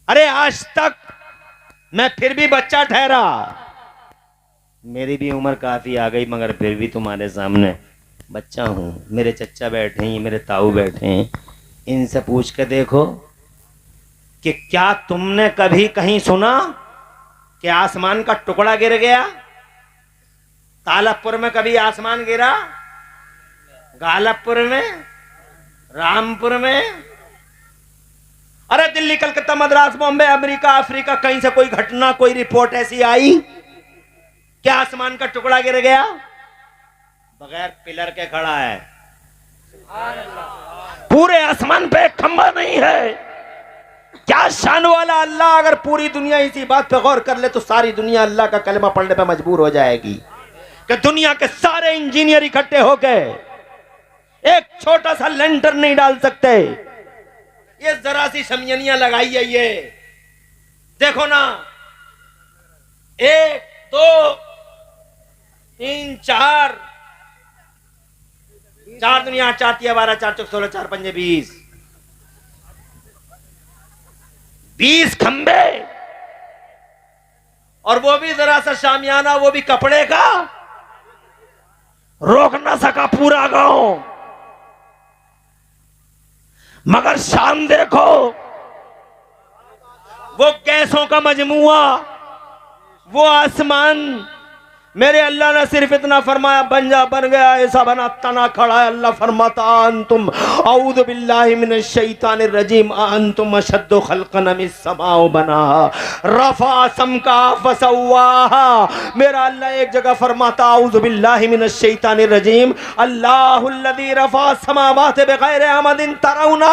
अरे आज तक मैं फिर भी बच्चा ठहरा। मेरी भी उम्र काफी आ गई, मगर फिर भी तुम्हारे सामने बच्चा हूं। मेरे चच्चा बैठे हैं, मेरे ताऊ बैठे हैं, इनसे पूछ के देखो कि क्या तुमने कभी कहीं सुना कि आसमान का टुकड़ा गिर गया? तालापुर में कभी आसमान गिरा? गालबपुर में, रामपुर में? अरे दिल्ली, कलकत्ता, मद्रास, बॉम्बे, अमेरिका, अफ्रीका, कहीं से कोई घटना, कोई रिपोर्ट ऐसी आई क्या आसमान का टुकड़ा गिर गया? बगैर पिलर के खड़ा है। पूरे आसमान पे एक खंबा नहीं है। क्या शान वाला अल्लाह! अगर पूरी दुनिया इसी बात पे गौर कर ले तो सारी दुनिया अल्लाह का कलमा पढ़ने पे मजबूर हो जाएगी कि दुनिया के सारे इंजीनियर इकट्ठे हो गए एक छोटा सा लेंटर नहीं डाल सकते। ये जरा सी शमियानियां लगाई है, ये देखो ना, 1 2 3 4 दुनिया, 4 तिया 12, 4 चौक 16, 4 पंजे 20 खंबे, और वो भी जरा सा शामियाना, वो भी कपड़े का, रोक ना सका पूरा गांव। मगर शाम देखो, वो गैसों का मजमुआ, वो आसमान। मेरे अल्लाह ने सिर्फ इतना फरमाया, बन जा, बन गया, ऐसा बना, तना खड़ा है। अल्लाह फरमाता, अंतुम औज़ु बिल्लाहि मिनश शैतानिर रजीम, अंतुम अशद्दु खल्क़न मिस समाओ बना रफ़ा समका फसव्वाहा। मेरा अल्लाह एक जगह फरमाता, औज़ु बिल्लाहि मिनश शैतानिर रजीम, अल्लाहुल्लज़ी रफ़ा समावाति बिग़ैरि अमदिन तरौना।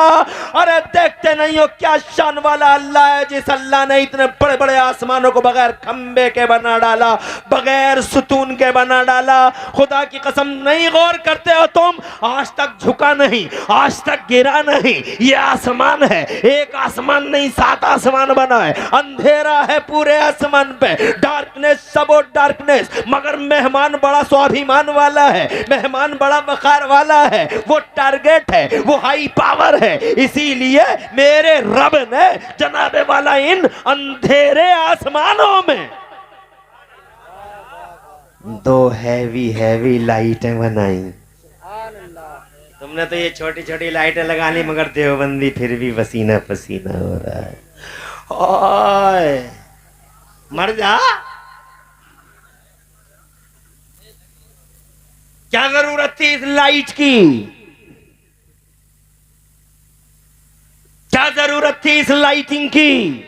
अरे देखते नहीं हो क्या शान वाला अल्लाह है, जिस अल्लाह ने इतने बड़े बड़े आसमानों को बगैर खंबे के बना डाला, बगैर सुतून के बना डाला। खुदा की कसम, नहीं गौर करते हो तुम? आज तक झुका नहीं, आज तक गिरा नहीं। ये आसमान है, एक आसमान नहीं, 7 आसमान बना है। अंधेरा है पूरे आसमान पे, डार्कनेस, सबो डार्कनेस, मगर मेहमान बड़ा स्वाभिमान वाला है, मेहमान बड़ा वकार वाला है, वो टारगेट है, वो हाई पावर है। इसीलिए मेरे रब ने जनाबे वाला इन अंधेरे आसमानों में 2 हैवी लाइटें बनाई। तुमने तो ये छोटी छोटी लाइटें लगा ली, मगर देवबंदी फिर भी पसीना पसीना हो रहा है। ओए मर जा, क्या जरूरत थी इस लाइट की? क्या जरूरत थी इस लाइटिंग की?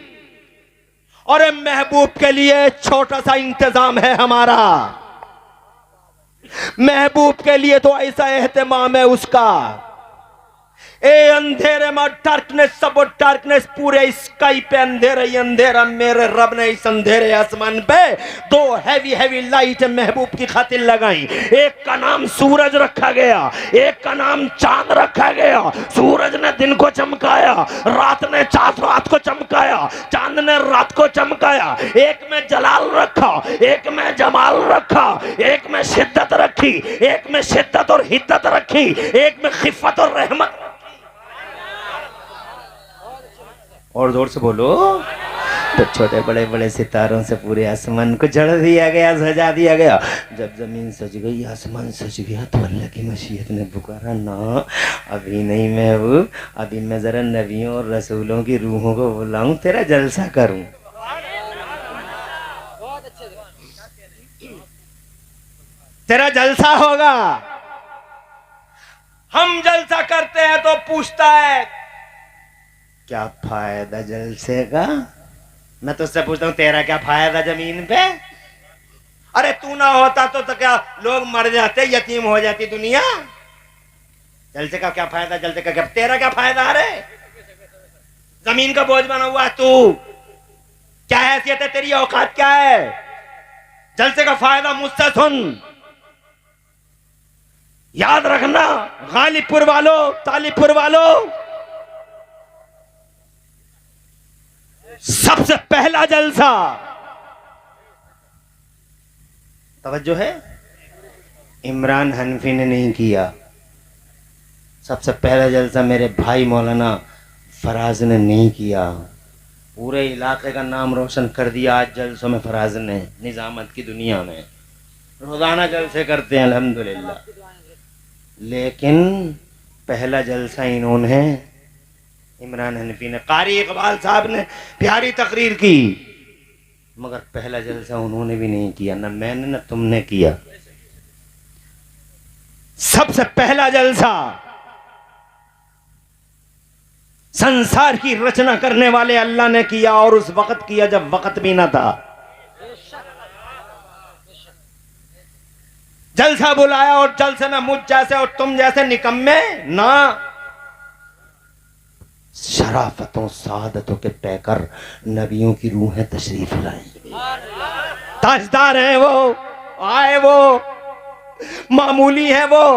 और महबूब के लिए छोटा सा इंतजाम है हमारा। महबूब के लिए तो ऐसा एहतमाम है उसका, ए अंधेरे में डार्कनेस, सब डार्कनेस, पूरे स्काई पे अंधेरा ही अंधेरा। मेरे रब ने इस अंधेरे आसमान पे दो हैवी हैवी लाइट महबूब की खातिर लगाई। एक का नाम सूरज रखा गया, एक का नाम चांद रखा गया। सूरज ने दिन को चमकाया, रात ने रात को चमकाया, चांद ने रात को चमकाया। एक में जलाल रखा, एक में जमाल रखा, एक में शिद्दत रखी, एक में शिद्दत और हिद्दत रखी, एक में खिफत और रहमत। और जोर से बोलो। तो छोटे बड़े बड़े सितारों से पूरे आसमान को जड़ दिया गया, सजा दिया गया। जब जमीन सज गई, आसमान सज गया, तो अल्लाह की मशीयत ने पुकारा, ना अभी नहीं महबूब, अभी मैं जरा नबियों और रसूलों की रूहों को बुलाऊं, तेरा जलसा करूं। तेरा जलसा होगा। हम जलसा करते हैं तो पूछता है क्या फायदा जलसे का। मैं तुझसे पूछता हूं तेरा क्या फायदा जमीन पे। अरे तू ना होता तो क्या लोग मर जाते, यतीम हो जाती दुनिया। जलसे का क्या फायदा, जलसे का क्या, तेरा क्या फायदा। अरे जमीन का बोझ बना हुआ तू, क्या हैसियत है तेरी, औकात क्या है। जलसे का फायदा मुझसे सुन, याद रखना। गालिबपुर वालों, तालिबपुर वालों, सबसे पहला जलसा, तवज्जो है, इमरान हनफी ने नहीं किया। सबसे पहला जलसा मेरे भाई मौलाना फराज ने नहीं किया। पूरे इलाके का नाम रोशन कर दिया आज जलसों में फराज ने। निजामत की दुनिया में रोजाना जलसे करते हैं अल्हम्दुलिल्लाह, लेकिन पहला जलसा इन्होंने, इमरान हनफी ने। कारी इकबाल साहब ने प्यारी तकरीर की, मगर पहला जलसा उन्होंने भी नहीं किया, ना मैंने ना तुमने किया। सबसे पहला जलसा संसार की रचना करने वाले अल्लाह ने किया, और उस वक्त किया जब वक्त भी ना था। जलसा बुलाया और जलसे में मुझ जैसे और तुम जैसे निकम्मे ना, शराफतों सादतों के पैकर नबियों की रूहें तशरीफ लाई। ताजदार हैं वो, आए वो, मामूली है वो।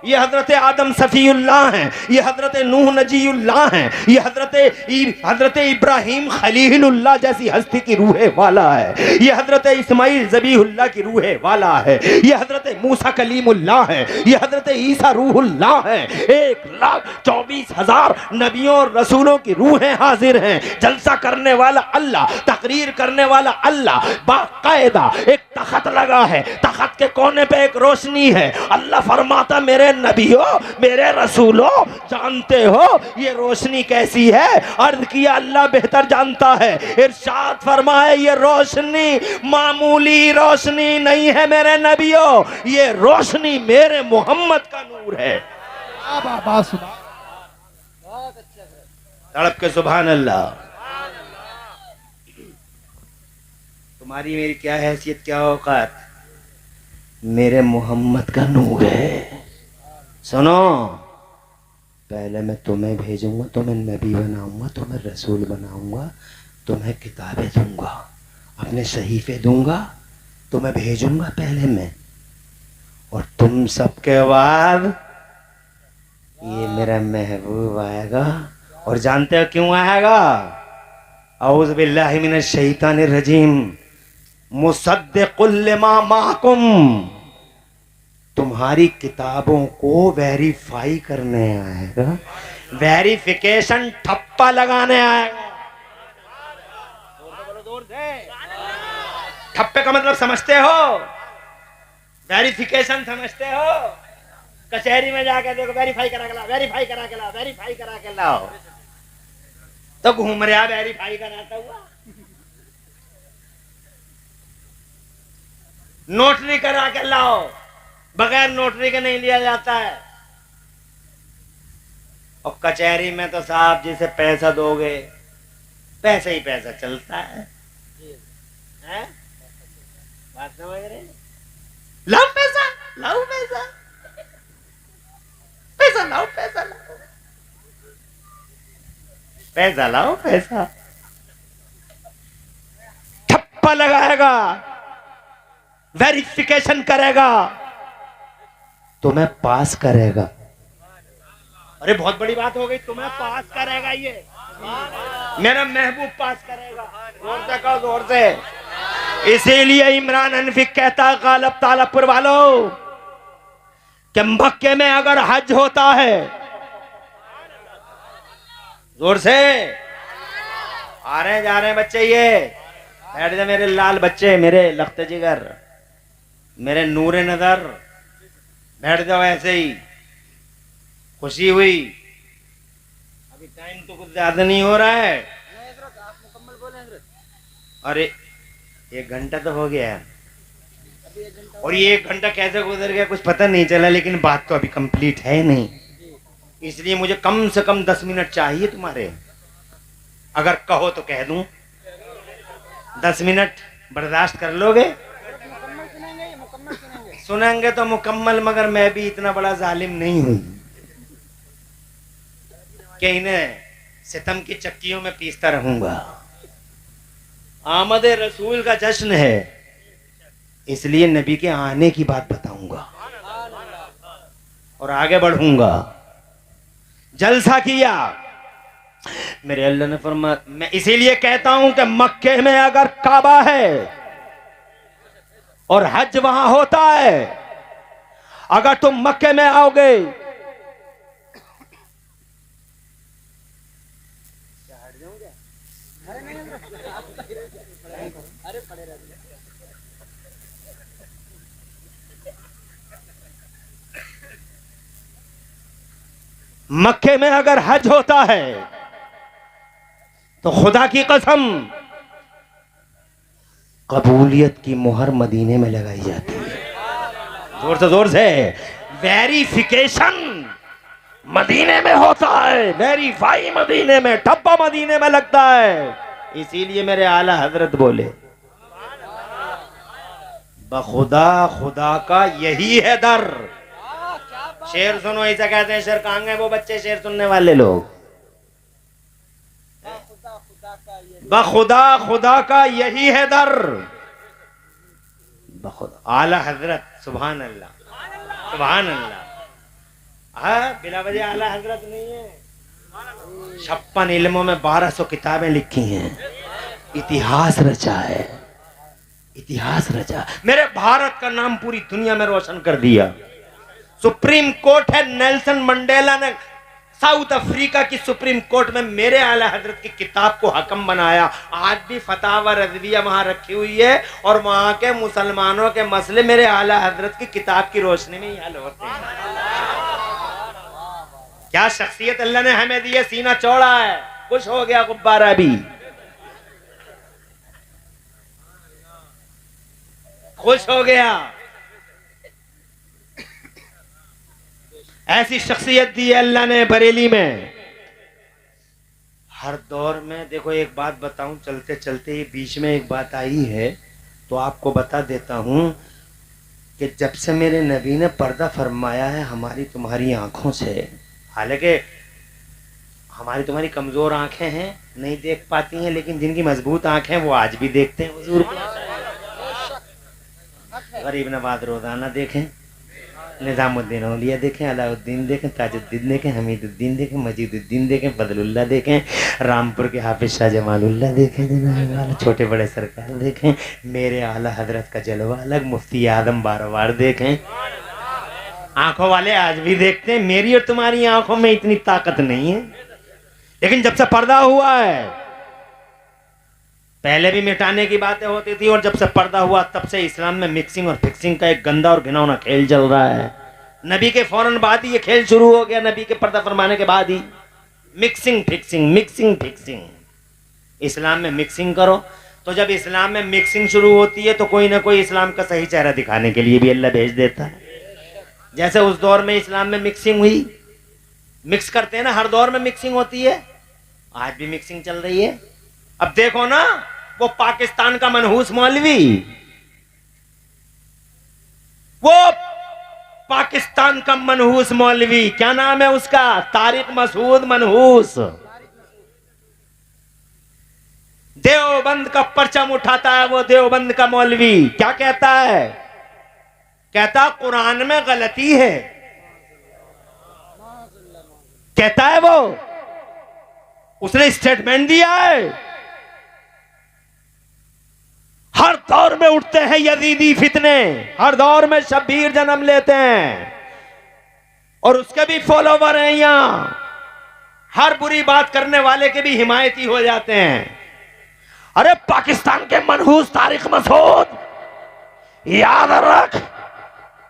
ये हजरत आदम सफीउल्लाह हैं, ये हजरत नूह नजीउल्लाह हैं, ये हजरत इब्राहिम खलीलुल्लाह जैसी हस्ती की रूहे वाला है, ये हजरत इस्माइल ज़बीहुल्लाह की रूहे वाला है, ये हजरत मूसा कलीमुल्लाह है, ये हजरत ईसा रूहुल्लाह है। 1,24,000 नबियों और रसूलों की रूहें हाजिर हैं। जलसा करने वाला अल्लाह, तकरीर करने वाला अल्लाह, बाकायदा एक तखत लगा है, तखत के कोने पे एक रोशनी है। अल्लाह फरमाता मेरे नबियों, मेरे रसूलों, जानते हो ये रोशनी कैसी है। अर्ज किया अल्लाह बेहतर जानता है। इरशाद फरमाए ये रोशनी मामूली रोशनी नहीं है मेरे नबियों, ये रोशनी मेरे मोहम्मद का नूर है। तड़प के सुभान अल्लाह। तुम्हारी मेरी क्या हैसियत, क्या औकात, मेरे मोहम्मद का नूर है। सुनो, पहले मैं तुम्हें भेजूंगा, तुम्हें नबी बनाऊंगा, तुम्हें रसूल बनाऊंगा, तुम्हें किताबें दूंगा, अपने सहीफे दूंगा, तुम्हें भेजूंगा पहले मैं, और तुम सबके बाद ये मेरा महबूब आएगा। और जानते हो क्यों आएगा? औज़ु बिल्लाहि मिनश शैतानिर रजीम। मुसद्दिक़ुल लिमा माकुम, तुम्हारी किताबों को वेरीफाई करने आएगा, वेरिफिकेशन ठप्पा लगाने आएगा। ठप्पे का मतलब समझते हो? वेरिफिकेशन समझते हो? कचहरी में जाकर देखो, वेरीफाई करा के लाओ, वेरीफाई करा के लाओ, वेरीफाई करा के लाओ, तो घूम रहा वेरीफाई कराता हुआ। नोटरी करा के लाओ, बगैर नोटरी के नहीं लिया जाता है। और कचहरी में तो साहब जिसे पैसा दोगे पैसे ही पैसा चलता है। बात समझ रहे? लाओ पैसा, लाओ पैसा, पैसा लाओ, पैसा लाओ। पैसा लाओ पैसा। ठप्पा लगाएगा, वेरिफिकेशन करेगा, तुम्हें पास करेगा। अरे बहुत बड़ी बात हो गई, तुम्हें पास करेगा, ये मेरा महबूब पास करेगा। जोर से कहो, जोर से। इसीलिए इमरान हनफी कहता है गालब तालापुर वालों कि मक्के में अगर हज होता है, जोर से, आ रहे जा रहे हैं बच्चे, ये बैठ जा मेरे लाल बच्चे, मेरे लख्ते जिगर, मेरे नूरे नजर, बैठ जाओ ऐसे ही। खुशी हुई, अभी टाइम तो कुछ ज्यादा नहीं हो रहा है। अरे 1 घंटा तो हो गया, और ये 1 घंटा कैसे गुजर गया कुछ पता नहीं चला, लेकिन बात तो अभी कंप्लीट है नहीं, इसलिए मुझे कम से कम 10 मिनट चाहिए तुम्हारे। अगर कहो तो कह दूं, 10 मिनट बर्दाश्त कर लोगे? सुनेंगे तो मुकम्मल, मगर मैं भी इतना बड़ा जालिम नहीं हूं कि इन्हें सितम की चक्कियों में पीसता रहूंगा। आमद रसूल का जश्न है, इसलिए नबी के आने की बात बताऊंगा और आगे बढ़ूंगा। जलसा किया मेरे अल्लाह ने फरमाया, मैं इसीलिए कहता हूं कि मक्के में अगर काबा है और हज वहां होता है, अगर तुम मक्के में आओगे, मक्के में अगर हज होता है तो खुदा की कसम कबूलियत की मुहर मदीने में लगाई जाती है। जोर से वेरिफिकेशन मदीने में होता है, वेरीफाई मदीने में, ठप्पा मदीने में लगता है। इसीलिए मेरे आला हजरत बोले, बखुदा खुदा का यही है दर। शेर सुनो, ऐसा कहते हैं, शेर कहाँ गए वो बच्चे शेर सुनने वाले लोग? बखुदा खुदा का यही है दर। आला हजरत, सुभान अल्लाह, सुभान अल्लाह। हाँ, बिला वजह आला हजरत नहीं है। 56 इल्मों में 1200 किताबें लिखी हैं, इतिहास रचा है, इतिहास रचा। मेरे भारत का नाम पूरी दुनिया में रोशन कर दिया। सुप्रीम कोर्ट है, नेल्सन मंडेला ने साउथ अफ्रीका की सुप्रीम कोर्ट में मेरे आला हजरत की किताब को हकम बनाया। आज भी फतावा रज़विया वहां रखी हुई है, और वहां के मुसलमानों के मसले मेरे आला हजरत की किताब की रोशनी में ही हल होते हैं। क्या शख्सियत अल्लाह ने हमें दी है, सीना चौड़ा है, खुश हो गया गुब्बारा भी, खुश हो गया। ऐसी शख्सियत दी है अल्लाह ने बरेली में। हर दौर में देखो, एक बात बताऊं, चलते चलते ही बीच में एक बात आई है तो आपको बता देता हूं कि जब से मेरे नबी ने पर्दा फरमाया है हमारी तुम्हारी आंखों से, हालांकि हमारी तुम्हारी कमजोर आंखें हैं, नहीं देख पाती हैं, लेकिन जिनकी मजबूत आंखें हैं वो आज भी देखते हैं हुजूर को। गरीब नवाज रोजाना देखें, निजामुद्दीन औलिया देखें, अलाउद्दीन देखें, ताजुद्दीन देखें, हमीदुद्दीन देखें, मजीदुद्दीन देखें, बदलुल्लाह देखें, रामपुर के हाफिज शाह जमालुल्लाह देखें, छोटे बड़े सरकार देखें, मेरे आला हजरत का जलवा अलग, मुफ्ती आदम बार देखें। आंखों वाले आज भी देखते हैं। मेरी और तुम्हारी आंखों में इतनी ताकत नहीं है, लेकिन जब से पर्दा हुआ है, पहले भी मिटाने की बातें होती थी, और जब से पर्दा हुआ तब से इस्लाम में मिक्सिंग और फिक्सिंग का एक गंदा और घिनौना खेल चल रहा है। नबी के फौरन बाद ही ये खेल शुरू हो गया, नबी के पर्दा फरमाने के बाद ही मिक्सिंग फिक्सिंग, मिक्सिंग फिक्सिंग। इस्लाम में मिक्सिंग करो, तो जब इस्लाम में मिक्सिंग शुरू होती है तो कोई ना कोई इस्लाम का सही चेहरा दिखाने के लिए भी अल्लाह भेज देता है। जैसे उस दौर में इस्लाम में मिक्सिंग हुई, मिक्स करते हैं ना, हर दौर में मिक्सिंग होती है, आज भी मिक्सिंग चल रही है। अब देखो ना, वो पाकिस्तान का मनहूस मौलवी, वो पाकिस्तान का मनहूस मौलवी, क्या नाम है उसका? तारिक मसूद मनहूस। देवबंद का परचम उठाता है वो देवबंद का मौलवी, क्या कहता है? कहता कुरान में गलती है, कहता है वो, उसने स्टेटमेंट दिया है। हर दौर में उठते हैं यजीदी फितने, हर दौर में शब्बीर जन्म लेते हैं और उसके भी फॉलोवर हैं यहां, हर बुरी बात करने वाले के भी हिमायती हो जाते हैं। अरे पाकिस्तान के मनहूस तारिक मसूद, याद रख,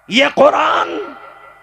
ये कुरान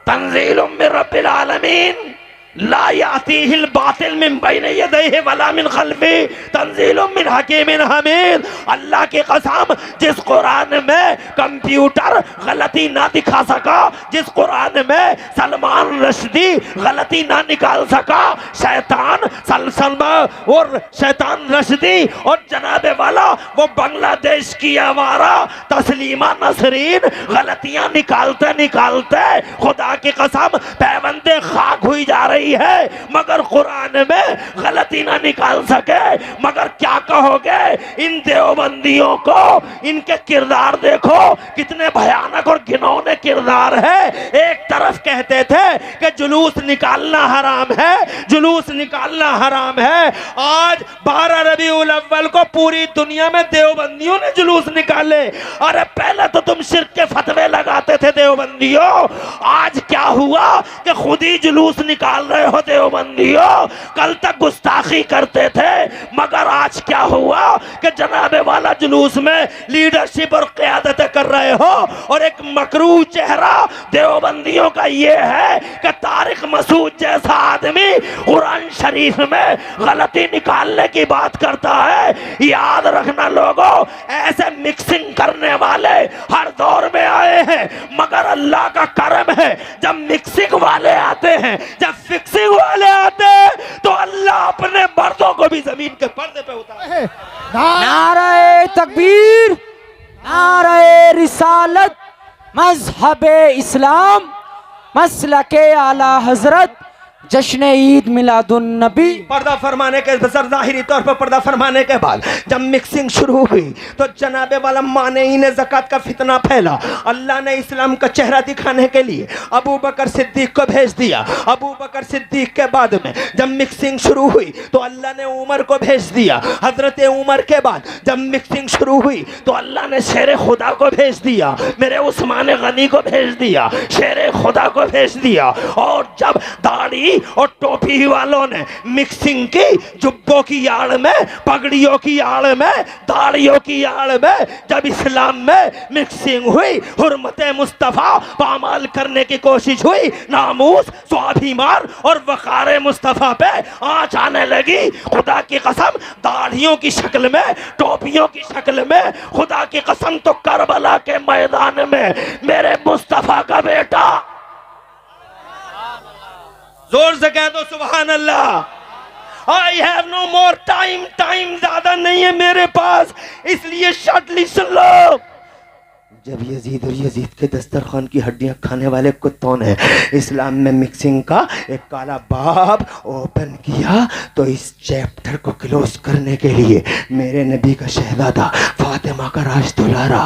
तंजीलुम मिन रब्बिल आलमीन ला यातीहिल बातिल मिन बैन यदैहि वला मिन खल्फी तंजीलुम मिन हकीमिन हमीद। अल्लाह की कसम, जिस कुरान में कंप्यूटर गलती ना दिखा सका, जिस कुरान में सलमान रश्दी गलती ना निकाल सका, शैतान सलमान और शैतान रश्दी और जनाबे वाला वो बांग्लादेश की आवारा तस्लीमा नसरीन गलतियां निकालते निकालते खुदा की कसम पैबंदे खाक हुई जा रही है, मगर कुरान में गलती ना निकाल सके। मगर क्या कहोगे इन देवबंदियों को? इनके किरदार देखो कितने भयानक और घिनौने किरदार है। एक तरफ कहते थे कि जुलूस निकालना हराम है, जुलूस निकालना हराम है। आज 12 रबीउल अव्वल को पूरी दुनिया में देवबंदियों ने जुलूस निकाले। अरे पहले तो तुम शिर्क के फतवे लगाते थे देवबंदियों, आज क्या हुआ कि खुद ही जुलूस निकाल रहे हो देवबंदियों। कल तक गुस्ताखी करते थे, मगर आज क्या हुआ कि जनाबे वाला जुलूस में लीडरशिप और क़यादत कर रहे हो। और एक मकरूह चेहरा देवबंदियों का ये है कि तारिक मसूद जैसा आदमी कुरान शरीफ में गलती निकालने की बात करता है। याद रखना लोगों, ऐसे मिक्सिंग करने वाले हर दौर में आए हैं, मगर अल्लाह का करम है जब मिक्सिंग वाले आते हैं, जब फिक्सिंग वाले आते हैं, तो अल्लाह अपने मर्दों को भी जमीन के पर्दे पे उतारता है। नारे तकबीर, नारे रिसालत, मजहबे इस्लाम, मसलके आला हजरत, जश्न ईद मिलादुन नबी। पर्दा फरमाने के ज़ाहिरी तौर पर पर्दा फरमाने के बाद जब मिक्सिंग शुरू हुई तो जनाबे वाला मानेईन ज़कात का फितना फैला। अल्लाह ने इस्लाम का चेहरा दिखाने के लिए अबू बकर सिद्दीक को भेज दिया। अबू बकर सिद्दीक के बाद में जब मिक्सिंग शुरू हुई तो अल्लाह ने उमर को भेज दिया। हजरत उमर के बाद जब मिक्सिंग शुरू हुई तो अल्लाह ने शेर खुदा को भेज दिया, मेरे उस्मान गनी को भेज दिया, शेर खुदा को भेज दिया। और जब दाढ़ी और टोपी वालों ने मिक्सिंग की, जुब्बों की आड़ में, पगड़ियों की आड़ में, दाढ़ियों की आड़ में जब इस्लाम में मिक्सिंग हुई, हुर्मत मुस्तफ़ा पामाल करने की कोशिश हुई, नामूस, स्वाभिमान और वक़ार मुस्तफ़ा पे आँच आने लगी। खुदा की कसम, दाढ़ियों की शक्ल में, टोपियों की शक्ल में, खुदा की कसम तो करबला के मैदान में मेरे मुस्तफ़ा का बेटा, जोर से कह दो सुभान अल्लाह। I have no more time, time ज्यादा नहीं है मेरे पास, इसलिए शॉर्टली सुन लो। जब यजीद और यजीद के दस्तरखान की हड्डियां खाने वाले कुत्तों ने इस्लाम में मिक्सिंग का एक काला बाब ओपन किया, तो इस चैप्टर को क्लोज करने के लिए मेरे नबी का शहजादा, फातिमा का राज दुलारा,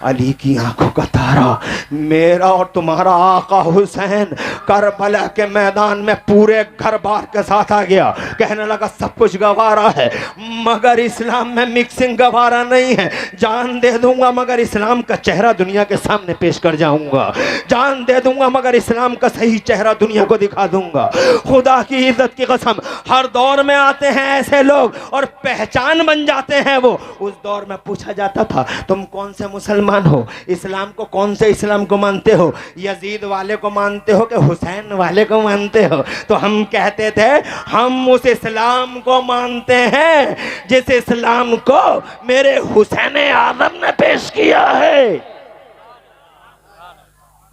अली की आंखों का तारा, मेरा और तुम्हारा आका हुसैन करबला के मैदान में पूरे घर बार के साथ आ गया। कहने लगा सब कुछ गवारा है, मगर इस्लाम में मिक्सिंग गवारा नहीं है। जान दे दूंगा मगर इस्लाम का चेहरा दुनिया के सामने पेश कर जाऊंगा, जान दे दूंगा मगर इस्लाम का सही चेहरा दुनिया को दिखा दूंगा। खुदा की इज्जत की कसम, हर दौर में आते हैं ऐसे लोग और पहचान बन जाते हैं वो। उस दौर में पूछा जाता था तुम कौन से मुसलमान हो, इस्लाम को कौन से इस्लाम को मानते हो, यजीद वाले को मानते हो कि हुसैन वाले को मानते हो? तो हम कहते थे हम उस इस्लाम को मानते हैं जिस इस्लाम को मेरे हुसैन आजम ने पेश किया है।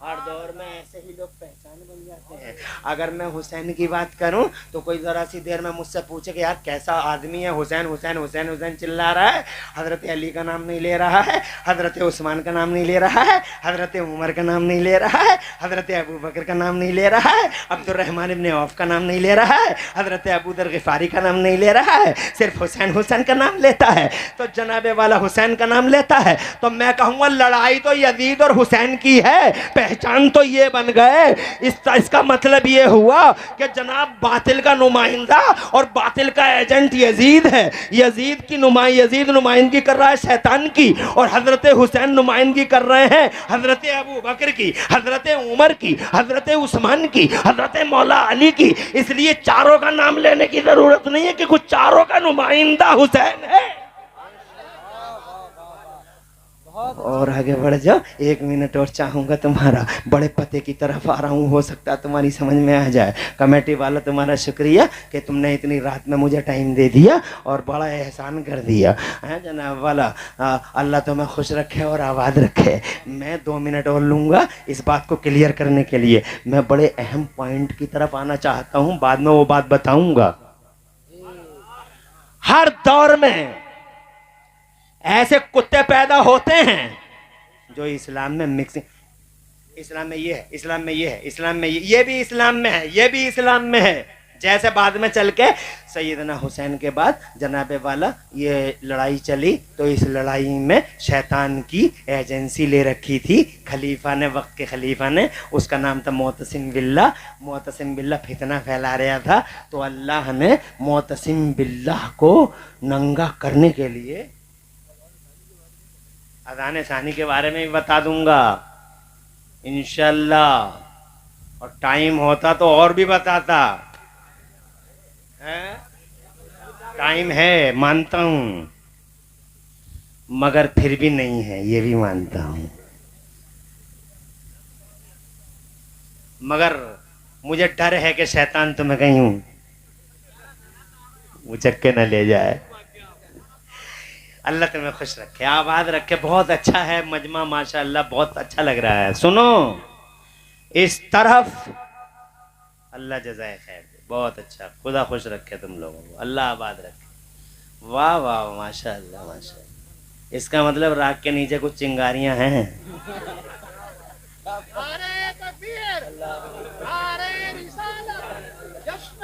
हर दौर में ऐसे ही लोग पहचान बन जाते हैं, अगर मैं हुसैन की बात करूं तो कोई ज़रा सी देर में मुझसे पूछे कि यार कैसा आदमी है, हुसैन हुसैन हुसैन हुसैन चिल्ला रहा है, हज़रत अली का नाम नहीं ले रहा है, हज़रत उस्मान का नाम नहीं ले रहा है, हज़रत उमर का नाम नहीं ले रहा है, हज़रत अबू बकर का नाम नहीं ले रहा है, अब्दुर्रहमान इब्न औफ का नाम नहीं ले रहा है, हज़रत अबू दर गिफारी का नाम नहीं ले रहा है, सिर्फ हुसैन हुसैन का नाम लेता है। तो जनाबे वाला हुसैन का नाम लेता है तो मैं कहूँगा लड़ाई तो यजीद और हुसैन की है, पहचान तो ये बन गए। इसका मतलब ये हुआ कि जनाब बातिल का नुमाइंदा और बातिल का एजेंट यजीद है। यजीद नुमाइंदगी कर रहा है शैतान की, और हजरत हुसैन नुमाइंदगी कर रहे हैं हजरत अबू बकर की, हजरत उमर की, हजरत उस्मान की, हजरत मौला अली की। इसलिए चारों का नाम लेने की जरूरत नहीं है कि कुछ चारों का नुमाइंदा हुसैन है। और आगे बढ़ जाओ, 1 मिनट और चाहूंगा तुम्हारा। बड़े पते की तरफ आ रहा हूँ, हो सकता है तुम्हारी समझ में आ जाए। कमेटी वाला तुम्हारा शुक्रिया कि तुमने इतनी रात में मुझे टाइम दे दिया और बड़ा एहसान कर दिया है जनाब वाला। अल्लाह तुम्हें खुश रखे और आबाद रखे। मैं 2 मिनट और लूँगा इस बात को क्लियर करने के लिए। मैं बड़े अहम पॉइंट की तरफ आना चाहता हूँ, बाद में वो बात बताऊँगा। हर दौर में ऐसे कुत्ते पैदा होते हैं जो इस्लाम में मिक्सिंग, इस्लाम में ये है, इस्लाम में ये है, इस्लाम में ये भी इस्लाम में है, ये भी इस्लाम में है। जैसे बाद में चल के सैयदना हुसैन के बाद जनाबे वाला ये लड़ाई चली तो इस लड़ाई में शैतान की एजेंसी ले रखी थी खलीफा ने, वक्त के खलीफा ने। उसका नाम था मोतसिम बिल्ला। मोतसिम बिल्ला फितना फैला रहा था तो अल्लाह ने मोतसिम बिल्ला को नंगा करने के लिए अज़ान सानी के बारे में भी बता दूंगा इंशाल्लाह, और टाइम होता तो और भी बताता है। टाइम है मानता हूं, मगर फिर भी नहीं है ये भी मानता हूं। मगर मुझे डर है कि शैतान तुम्हें कहीं उचक के न ले जाए। अल्लाह तुम्हें खुश रखे, आबाद रखे। बहुत अच्छा है मजमा माशाअल्लाह, बहुत अच्छा लग रहा है। सुनो इस तरफ, अल्लाह जज़ाए खैर दे, बहुत अच्छा। खुदा खुश रखे तुम लोगों को, अल्लाह आबाद रखे। वाह वाह माशाअल्लाह माशाअल्लाह। इसका मतलब राग के नीचे कुछ चिंगारियां हैं।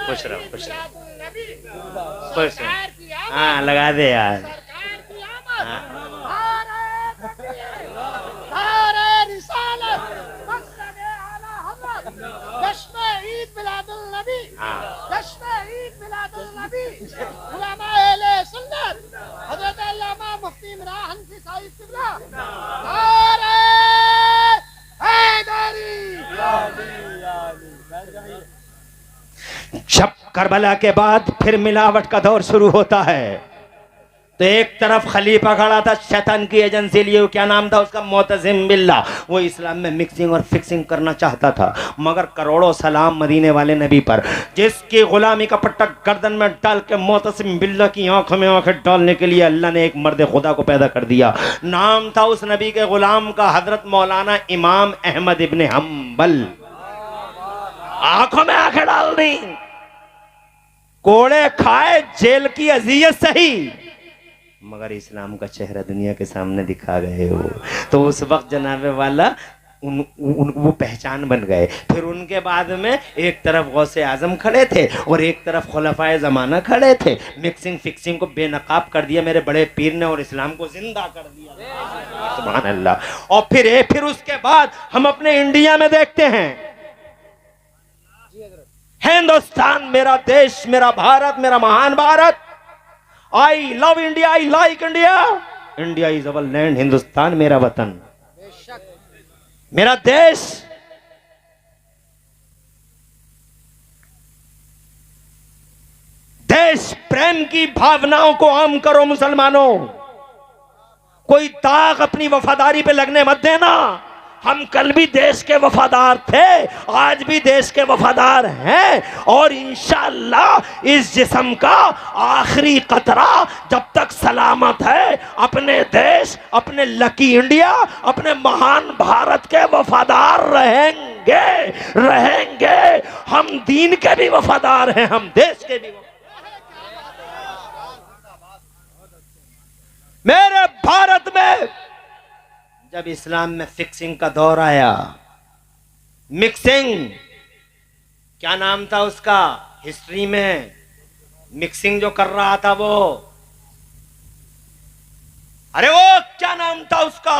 खुश रहो खुश रहो खुश रहो। हाँ लगा दे यार। जब करबला के बाद फिर मिलावट का दौर शुरू होता है तो एक तरफ खलीफा खड़ा था शैतान की एजेंसी लिए, क्या नाम था उसका, मोतसिम बिल्ला। वो इस्लाम में मिक्सिंग और फिक्सिंग करना चाहता था। मगर करोड़ों सलाम मदीने वाले नबी पर, जिसकी गुलामी का पट्टा गर्दन में डाल के मोतसिम बिल्ला की आंखों में आंखें डालने के लिए अल्लाह ने एक मर्द खुदा को पैदा कर दिया। नाम था उस नबी के गुलाम का हजरत मौलाना इमाम अहमद इब्न हम्बल। आंखों में आंखें डाल दी, कोड़े खाए, जेल की अजियत सही, मगर इस्लाम का चेहरा दुनिया के सामने दिखा गए हो। तो उस वक्त जनाबे वाला वो पहचान बन गए। फिर उनके बाद में एक तरफ गौसे आजम खड़े थे और एक तरफ खुलफाए ज़माना खड़े थे। मिक्सिंग फिक्सिंग को बेनकाब कर दिया मेरे बड़े पीर ने और इस्लाम को जिंदा कर दिया। सुभान अल्लाह। और फिर उसके बाद हम अपने इंडिया में देखते हैं, हिंदुस्तान मेरा देश, मेरा भारत, मेरा महान Bharat. I love India, I like India, India is our land. Hindustan मेरा वतन, मेरा देश। देश प्रेम की भावनाओं को आम करो मुसलमानों। कोई दाग अपनी वफादारी पे लगने मत देना। हम कल भी देश के वफादार थे, आज भी देश के वफादार हैं, और इंशाअल्लाह इस जिस्म का आखिरी कतरा जब तक सलामत है अपने देश, अपने लकी इंडिया, अपने महान भारत के वफादार रहेंगे। हम दीन के भी वफादार हैं, हम देश के भी मेरे भारत में जब इस्लाम में फिक्सिंग का दौर आया, मिक्सिंग क्या नाम था उसका हिस्ट्री में, मिक्सिंग जो कर रहा था वो, अरे वो क्या नाम था उसका,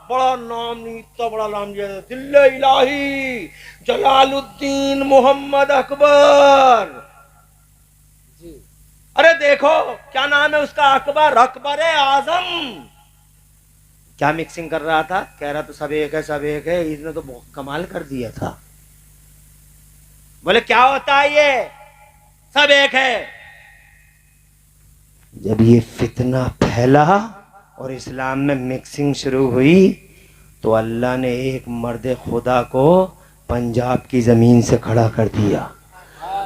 बड़ा नाम नहीं, इतना बड़ा नाम दिया था, दिल्ले इलाही जलालुद्दीन मोहम्मद अकबर। अरे देखो क्या नाम है उसका, अकबर, अकबर आजम। क्या मिक्सिंग कर रहा था, कह रहा तो सब एक है, सब एक है। इसने तो बहुत कमाल कर दिया था। बोले क्या होता है ये, सब एक है। जब ये फितना फैला और इस्लाम में मिक्सिंग शुरू हुई तो अल्लाह ने एक मर्द खुदा को पंजाब की जमीन से खड़ा कर दिया।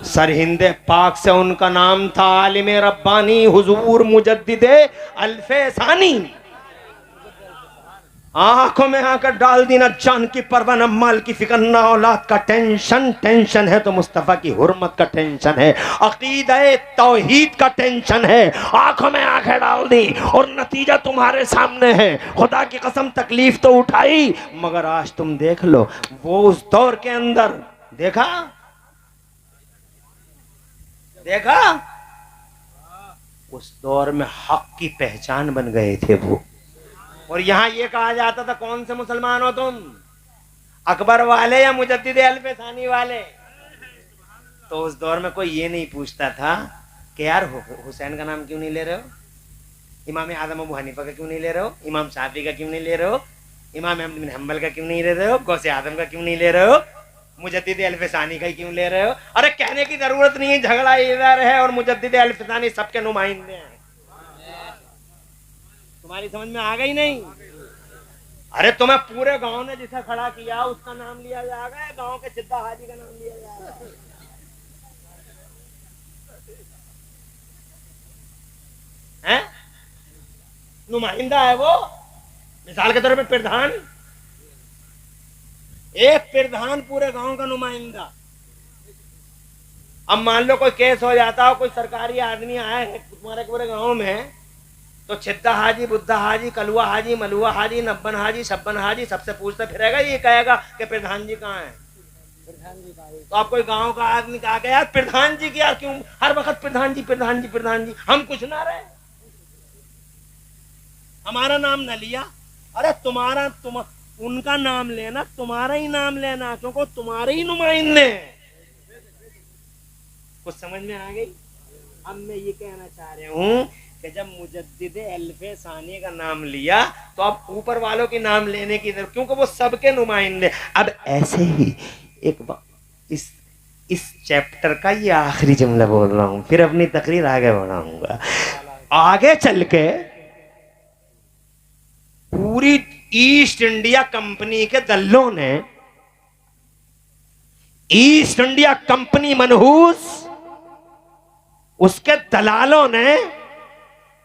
सरहिंद पाक से उनका नाम था आलिम रब्बानी हुजूर मुजद्दिदे अल्फे सानी। आंखों में आकर डाल दी न जान की परवाह न माल की फिक्र न औलाद का टेंशन, टेंशन है तो मुस्तफा की हुर्मत का टेंशन है, अकीदा तौहीद का टेंशन है। आंखों में आंखें डाल दी और नतीजा तुम्हारे सामने है। खुदा की कसम तकलीफ तो उठाई, मगर आज तुम देख लो वो उस दौर के अंदर देखा उस दौर में हक की पहचान बन गए थे वो। और यहां ये कहा जाता था कौन से मुसलमान हो तुम, अकबर वाले या मुजद्दिद अल्फे सानी वाले। तो उस दौर में कोई ये नहीं पूछता था कि यार हुसैन का नाम क्यों नहीं ले रहे हो, इमाम आजम अबू हनीफा का क्यों नहीं ले रहे हो, इमाम शाफी का क्यों नहीं ले रहे हो, इमाम अहमद बिन हंबल का क्यों नहीं ले रहे हो, गौसे आजम का क्यों नहीं ले रहे हो, मुजद्दिद अल्फे सानी का क्यों ले रहे हो। अरे कहने की जरूरत नहीं है, झगड़ा इधर है और मुजद्दिद अल्फे सानी सबके नुमाइंदे हैं। तुम्हारी समझ में आ गई नहीं। अरे तुम्हें पूरे गांव ने जिसे खड़ा किया उसका नाम लिया जाएगा, गांव के सिद्धा हाजी का नाम लिया जाएगा। हैं? नुमाइंदा है वो, मिसाल के तौर पे प्रधान, एक प्रधान पूरे गांव का नुमाइंदा। अब मान लो कोई केस हो जाता हो, कोई सरकारी आदमी आए तुम्हारे पूरे गांव में, तो छिद्दा हाजी, बुद्धा हाजी, कलुआ हाजी, मलुआ हाजी, नब्बन हाजी, छप्पन हाजी सबसे पूछता फिरेगा, ये कहेगा कि प्रधान जी कहाँ है। तो आप कोई गांव का आदमी कहा गया यार प्रधान जी क्या, क्यों हर वक्त प्रधान जी प्रधान जी प्रधान जी, हम कुछ ना रहे, हमारा नाम न लिया। अरे तुम्हारा उनका नाम लेना, तुम्हारा ही नाम लेना, क्योंकि तुम्हारे ही नुमाइंदे। कुछ समझ में आ गई। अब मैं ये कहना चाह रहा हूं कि जब मुजद्दिद अल्फे सानी का नाम लिया तो अब ऊपर वालों के नाम लेने की जरूरत, क्योंकि वो सबके नुमाइंदे। अब ऐसे ही इस चैप्टर का ये आखिरी जुमला बोल रहा हूं, फिर अपनी तकरीर आगे बढ़ाऊंगा। आगे चल के पूरी ईस्ट इंडिया कंपनी के दल्लों ने, ईस्ट इंडिया कंपनी मनहूस, उसके दलालों ने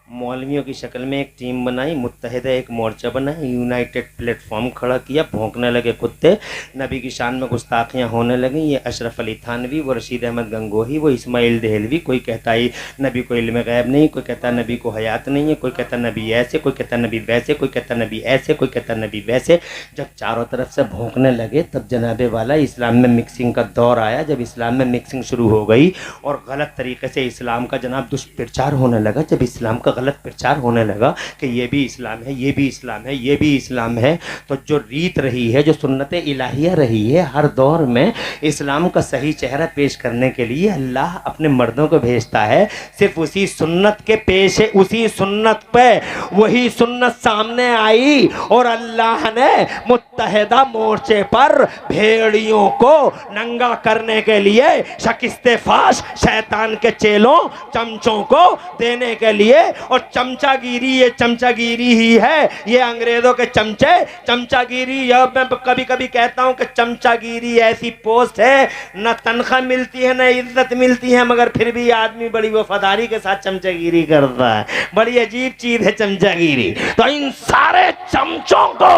मौलवियों की शक्ल में एक टीम बनाई, मुत्तहिदा एक मोर्चा बनाई, यूनाइटेड प्लेटफॉर्म खड़ा किया, भौंकने लगे कुत्ते, नबी की शान में गुस्ताखियां होने लगी। ये अशरफ अली थानवी, वो रशीद अहमद गंगोही, वो इस्माइल देहलवी, कोई कहता है नबी को इल्म गैब नहीं, कोई कहता नबी को हयात नहीं है, कोई कहता नबी ऐसे, कोई कहता नबी वैसे, कोई कहता नबी ऐसे, कोई कहता नबी वैसे। जब चारों तरफ से भौंकने लगे तब जनाबे वाला इस्लाम में मिक्सिंग का दौर आया। जब इस्लाम में मिक्सिंग शुरू हो गई और गलत तरीके से इस्लाम का जनाब दुष्प्रचार होने लगा, जब इस्लाम का गलत प्रचार होने लगा कि ये भी इस्लाम है, ये भी इस्लाम है, ये भी इस्लाम है, तो जो रीत रही है, जो सुन्नत इलाहिया रही है, हर दौर में इस्लाम का सही चेहरा पेश करने के लिए अल्लाह अपने मर्दों को भेजता है। सिर्फ उसी सुन्नत के पेश, उसी सुन्नत पे वही सुन्नत सामने आई और अल्लाह ने मुत्तहिदा मोर्चे पर भेड़ियों को नंगा करने के लिए शिकस्ते फाश शैतान के चेलों चमचों को देने के लिए और चमचागिरी ये चमचागिरी ही है, ये अंग्रेजों के चमचे चमचागिरी। यह मैं कभी कभी कहता हूं कि चमचागिरी ऐसी पोस्ट है, न तनख्वाह मिलती है न इज्जत मिलती है, मगर फिर भी आदमी बड़ी वफादारी के साथ चमचागिरी करता है। बड़ी अजीब चीज है चमचागिरी। तो इन सारे चमचों को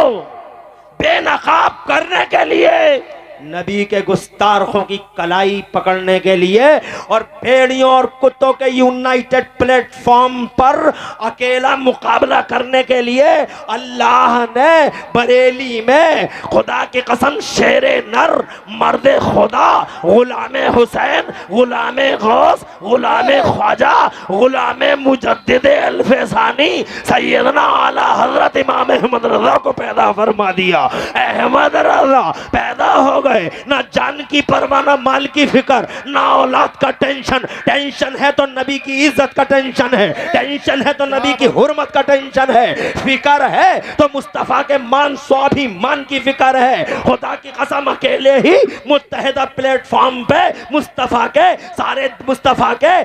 बेनकाब करने के लिए, नबी के गुस्ताखों की कलाई पकड़ने के लिए और भेड़ियों और कुत्तों के यूनाइटेड प्लेटफॉर्म पर अकेला मुकाबला करने के लिए अल्लाह ने बरेली में खुदा की कसम शेरे नर मर्द खुदा गुलाम हुसैन गुलाम गौस गुलाम ख्वाजा गुलाम मुजद्दिद अल्फसानी सैयदना आला हजरत इमाम अहमद रजा को पैदा फरमा दिया। अहमद रजा पैदा हो ना जान की परवाह ना माल की फिक्र ना औलाद का टेंशन। टेंशन है तो नबी की इज्जत का टेंशन है, टेंशन है तो नबी की हुर्मत का टेंशन है, फिक्र है तो मुस्तफा के मान स्वाभिमान की फिक्र है। खुदा की कसम अकेले ही मुत्तहिदा प्लेटफॉर्म पे मुस्तफा के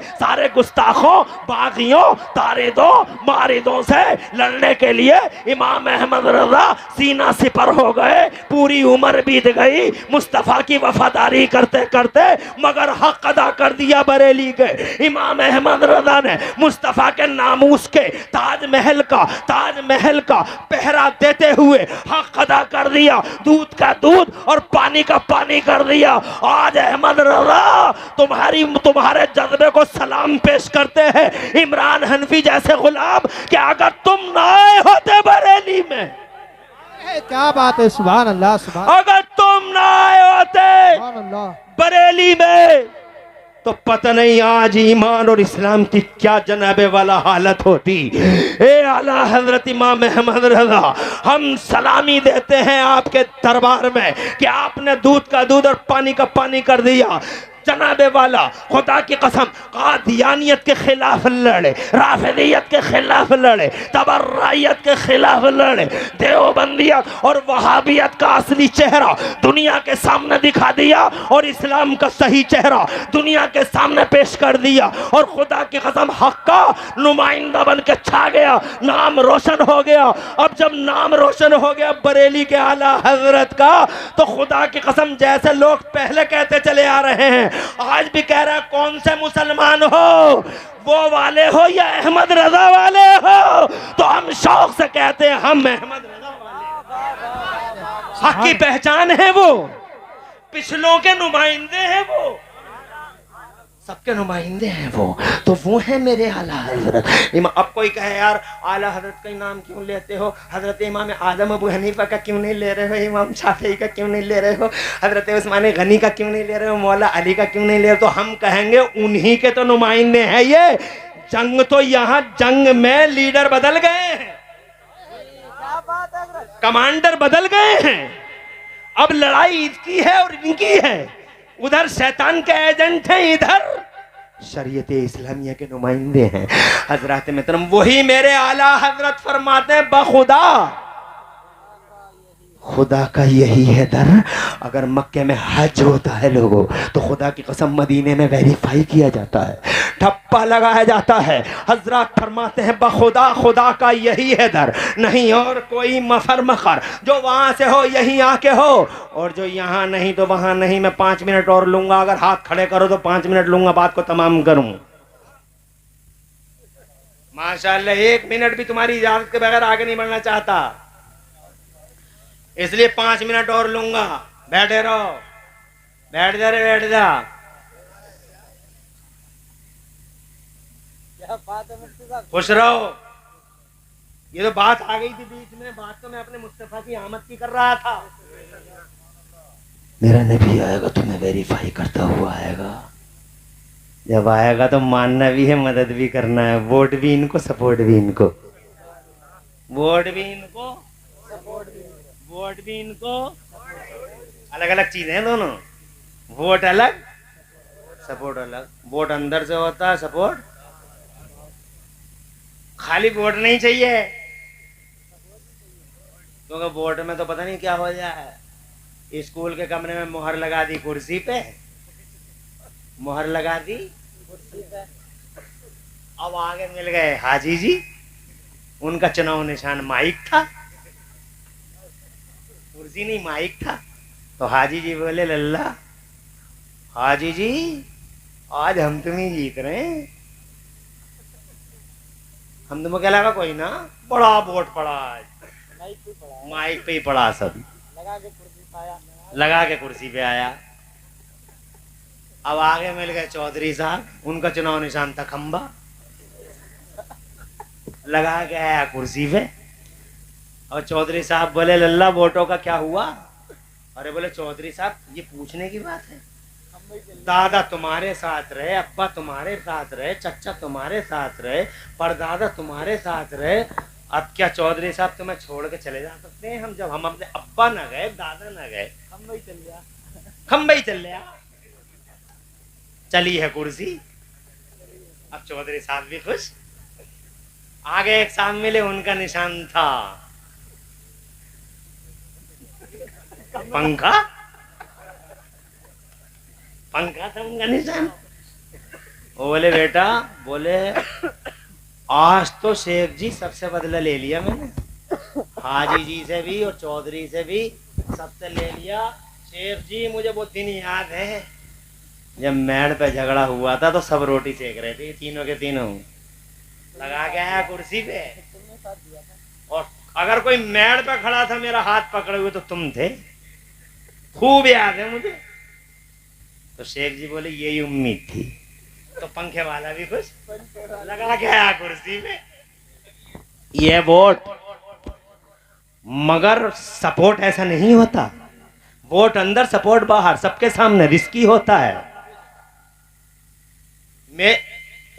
सारे गुस्ताखों बागियों तारिदों मारिदों से लड़ने के लिए इमाम अहमद रजा सीना सिपर हो गए। पूरी उम्र बीत गई मुस्तफा की वफादारी करते करते, मगर हक अदा कर दिया बरेली के इमाम अहमद रजा ने। मुस्तफा के नामूस के ताजमहल का पहरा देते हुए हक अदा कर दिया। दूध का दूध और पानी का पानी कर दिया। आज अहमद रजा तुम्हारे जज्बे को सलाम पेश करते हैं इमरान हनफी जैसे गुलाम। क्या अगर तुम ना आए होते बरेली में, क्या बात है, सुभान अल्लाह, सुभान अगर तुम ना आए होते अल्लाह। बरेली में, तो पता नहीं आज ईमान और इस्लाम की क्या जनाबे वाला हालत होती। ए आला हजरत इमाम अहमद रजा, हम सलामी देते हैं आपके दरबार में कि आपने दूध का दूध और पानी का पानी कर दिया। जनाबे वाला खुदा की कसम कादियानियत के खिलाफ लड़े, राफिदियत के खिलाफ लड़े, तबर्राइयत के खिलाफ लड़े, देवबंदियत और वहाबियत का असली चेहरा दुनिया के सामने दिखा दिया और इस्लाम का सही चेहरा दुनिया के सामने पेश कर दिया। और खुदा की कसम हक का नुमाइंदा बन के छा गया, नाम रोशन हो गया। अब जब नाम रोशन हो गया बरेली के आला हजरत का, तो खुदा की कसम जैसे लोग पहले कहते चले आ रहे हैं, आज भी कह रहा है कौन से मुसलमान हो, वो वाले हो या अहमद रजा वाले हो, तो हम शौक से कहते हैं हम अहमद रजा वाले। हक की पहचान है वो, पिछलों के नुमाइंदे हैं वो, सबके नुमाइंदे हैं वो है मेरे आला हजरत। अब कोई कहे यार आला हजरत का नाम क्यों लेते हो, हजरत इमाम आदम अबू हनीफा का क्यों नहीं ले रहे हो, इमाम शाफी का क्यों नहीं ले रहे हो, हजरत उस्मान गनी का क्यों नहीं ले रहे हो, मौला अली का क्यों नहीं ले रहे हो, तो हम कहेंगे उन्हीं के तो नुमाइंदे हैं ये। जंग तो यहाँ जंग में लीडर बदल गए हैं, कमांडर बदल गए हैं, अब लड़ाई इसकी है और इनकी है। उधर शैतान के एजेंट हैं, इधर शरीयत इस्लामिया के नुमाइंदे हैं। हजरत मोहतरम वही मेरे आला हजरत फरमाते हैं बखुदा खुदा का यही है दर। अगर मक्के में हज होता है लोगों, तो खुदा की कसम मदीने में वेरीफाई किया जाता है, ठप्पा लगाया जाता है। हजरत फरमाते हैं बखुदा खुदा का यही है दर, नहीं और कोई मफर मखर। जो वहां से हो यहीं आके हो, और जो यहाँ नहीं तो वहां नहीं। मैं 5 मिनट और लूंगा, अगर हाथ खड़े करो तो 5 मिनट लूंगा, बात को तमाम करूं। माशाअल्लाह 1 मिनट भी तुम्हारी इजाजत के बगैर आगे नहीं बढ़ना चाहता, इसलिए 5 मिनट और लूंगा। बैठे रहो, बैठ जा रे, बैठ जा। खुश रहो। ये तो बात आ गई थी बीच में, बात तो मैं अपने मुस्तफा की आमद की कर रहा था। मेरा नबी आएगा तो मैं वेरीफाई करता हुआ आएगा। जब आएगा तो मानना भी है, मदद भी करना है, वोट भी इनको, सपोर्ट भी इनको, वोट भी इनको, सपोर्ट भी, वोट भी इनको। अलग अलग चीजें हैं दोनों, वोट अलग सपोर्ट अलग। वोट अंदर से होता है, सपोर्ट खाली वोट नहीं चाहिए, क्योंकि वोट में तो पता नहीं क्या हो जाए। स्कूल के कमरे में मोहर लगा दी कुर्सी पे, मोहर लगा दी कुर्सी पे, अब आगे मिल गए हाजी जी, उनका चुनाव निशान माइक था, कुर्सी नहीं माइक था। तो हाजी जी बोले लल्ला, हाजी जी आज हम तुम्हें जीत रहे हैं। हम तुम्हें क्या लगा कोई ना, बड़ा वोट पड़ा आज, माइक पे ही पड़ा सब, लगा के कुर्सी पे आया। अब आगे मिल गए चौधरी साहब, उनका चुनाव निशान था खंबा, लगा के आया कुर्सी पे। और चौधरी साहब बोले लल्ला वोटों का क्या हुआ? अरे बोले चौधरी साहब ये पूछने की बात है, दादा तुम्हारे साथ रहे, अब्बा तुम्हारे साथ रहे, चचा तुम्हारे साथ रहे, परदादा तुम्हारे साथ रहे, अब क्या चौधरी साहब तुम्हें छोड़ के चले जा सकते हैं? हम जब हम अपने अब्बा न गए, दादा न गए, खंबा ही चल लिया। चली है कुर्सी। अब चौधरी साहब भी खुश। आगे एक साहब मिले, उनका निशान था पंखा, पंखा था उनका निशान। वो बोले बेटा, बोले आज तो शेख जी सबसे बदला ले लिया मैंने, हाजी जी से भी और चौधरी से भी, सबसे ले लिया। शेख जी मुझे वो दिन याद है जब मेड़ पे झगड़ा हुआ था तो सब रोटी सेक रहे थे, तीनों के तीनों, लगा के आया कुर्सी पे। और अगर कोई मेड़ पे खड़ा था मेरा हाथ पकड़े हुए तो तुम थे, खूब याद है मुझे। तो शेख जी बोले यही उम्मीद थी। तो पंखे वाला भी खुश, लगा के आया कुर्सी पे। ये वोट, मगर सपोर्ट ऐसा नहीं होता, वोट अंदर सपोर्ट बाहर, सबके सामने रिस्की होता है। मैं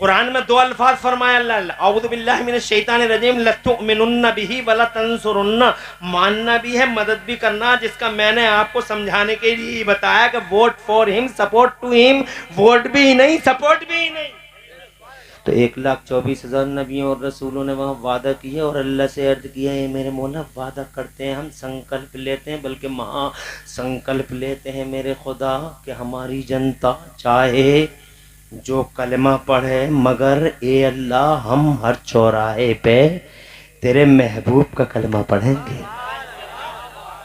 कुरान में दो अल्फाज फरमाया अल्लाह, औज़ु बिल्लाहि मिनश शैतानिर रजीम, लतुमिनुन्ना बिही वला तंसुरुन्ना, मानना भी है मदद भी करना, जिसका मैंने आपको समझाने के लिए बताया कि vote for him, support to him, vote भी ही नहीं सपोर्ट भी ही नहीं। तो 1,24,000 नबियों और रसूलों ने वहाँ वादा किया और अल्लाह से अर्ज किया, ये मेरे मौला वादा करते हैं, हम संकल्प लेते हैं, बल्कि महा संकल्प लेते हैं मेरे खुदा कि हमारी जनता चाहे जो कलमा पढ़े, मगर ए अल्लाह हम हर चौराहे पे तेरे महबूब का कलमा पढ़ेंगे।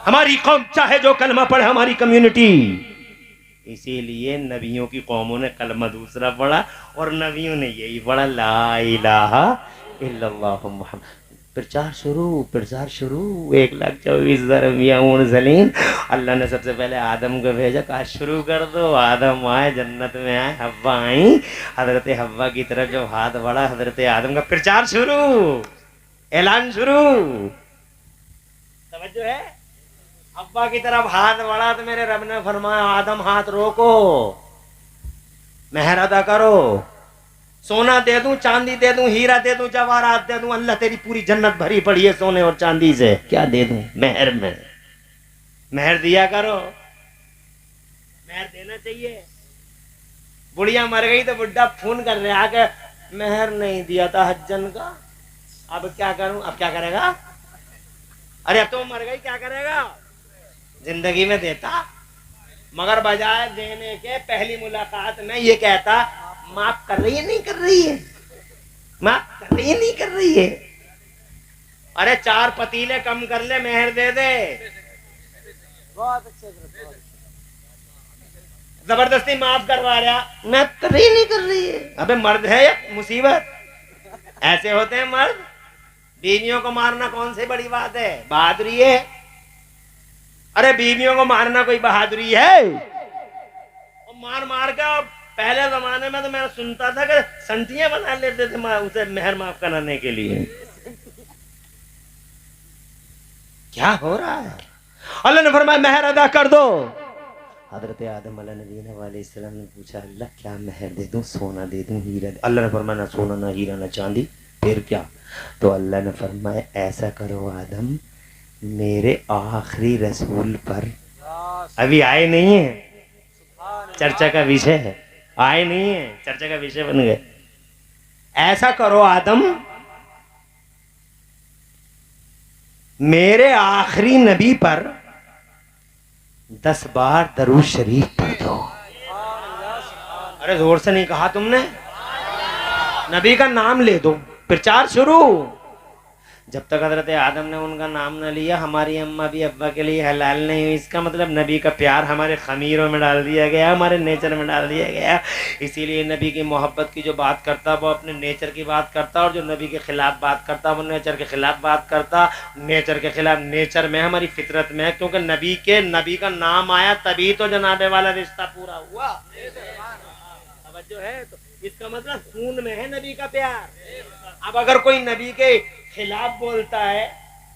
हमारी कौम चाहे जो कलमा पढ़े, हमारी कम्युनिटी। इसीलिए नबियों की कौमों ने कलमा दूसरा पढ़ा और नबियों ने यही पढ़ा, ला इलाहा इल्लल्लाह मुहम्मद। प्रचार शुरू, प्रचार शुरू। 1,24,000 अंबिया मुरसलीन। अल्लाह ने सबसे पहले आदम को भेजा, कहा शुरू कर दो। आदम आए, जन्नत में आए, हव्वा आई, हजरत हव्वा की तरफ जब हाथ बढ़ा हजरत आदम का, प्रचार शुरू, ऐलान शुरू। समझो है, हव्वा की तरफ हाथ बढ़ा तो मेरे रब ने फरमाया आदम हाथ रोको, मेहर अदा करो, सोना दे दूं, चांदी दे दूं, हीरा दे दूं, जवाहरात दे दूं, अल्लाह तेरी पूरी जन्नत भरी पड़ी है सोने और चांदी से, क्या दे दूं? मेहर में, मेहर दिया करो, मेहर देना चाहिए। बुढ़िया मर गई तो बुढ़ा फोन कर रहे आके, मेहर नहीं दिया था हज्जन का, अब क्या करूं? अब क्या करेगा? अरे अब तो मर गई, क्या करेगा? जिंदगी में देता, मगर बजाय देने के पहली मुलाकात में ये कहता, माफ कर रही है नहीं कर रही है, माफ कर रही है नहीं कर रही है। अरे 4 पतीले कम कर ले, मेहर दे दे। बहुत अच्छे, जबरदस्ती माफ करवा रहा, मैं कर रही नहीं कर रही है। अबे मर्द है या मुसीबत? ऐसे होते हैं मर्द। बीवियों को मारना कौन सी बड़ी बात है? बहादुरी है। अरे बीवियों को मारना कोई बहादुरी है? और मार मार के, पहले जमाने में तो मैं सुनता था कि संटियां बना लेते थे उसे मेहर माफ कराने के लिए। क्या हो रहा है? अल्लाह ने फरमाया मेहर अदा कर दो। हजरत आदम अलैहिस्सलाम ने पूछा, अल्लाह क्या मेहर दे दूं? सोना दे दूं, हीरा? अल्लाह ने फरमाया ना सोना ना हीरा ना चांदी, फिर क्या? तो अल्लाह ने फरमाया ऐसा करो आदम, मेरे आखिरी रसूल पर, अभी आए नहीं है, चर्चा का विषय है, आए नहीं है, चर्चा का विषय बन गए। ऐसा करो आदम, मेरे आखिरी नबी पर 10 बार दरूद शरीफ पढ़ दो। अरे जोर से नहीं कहा तुमने? नबी का नाम ले दो, प्रचार शुरू। जब तक हजरत आदम ने उनका नाम न लिया, हमारी अम्मा भी अब्बा के लिए हलाल नहीं हुई। इसका मतलब नबी का प्यार हमारे खमीरों में डाल दिया गया, हमारे नेचर में डाल दिया गया। इसीलिए नबी की मोहब्बत की जो बात करता वो अपने नेचर की बात करता, और जो नबी के खिलाफ बात करता वो नेचर के खिलाफ बात करता। नेचर के खिलाफ नेचर में, हमारी फितरत में है, क्योंकि नबी का नाम आया तभी तो जनाबे वाला रिश्ता पूरा हुआ। अब जो है तो इसका मतलब खून में है नबी का प्यार। अब अगर कोई नबी के खिलाफ बोलता है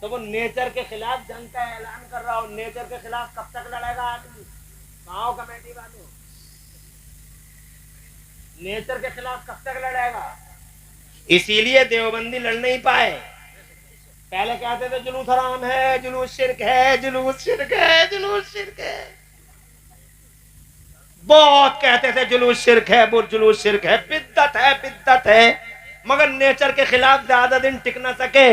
तो वो नेचर के खिलाफ जंग का ऐलान कर रहा हो। नेचर के खिलाफ कब तक लड़ेगा आदमी? आओ कमेटी वालों, नेचर के खिलाफ कब तक लड़ेगा? इसीलिए देवबंदी लड़ नहीं पाए। पहले कहते थे जुलूस हराम है, जुलूस शिर्क है, जुलूस शिर्क है, जुलूस शिर्क है। बहुत कहते थे जुलूस शिर्क है, वो जुलूस शिर्क है, बिद्दत है, बिद्दत है। मगर नेचर के खिलाफ ज्यादा दिन टिक न सके,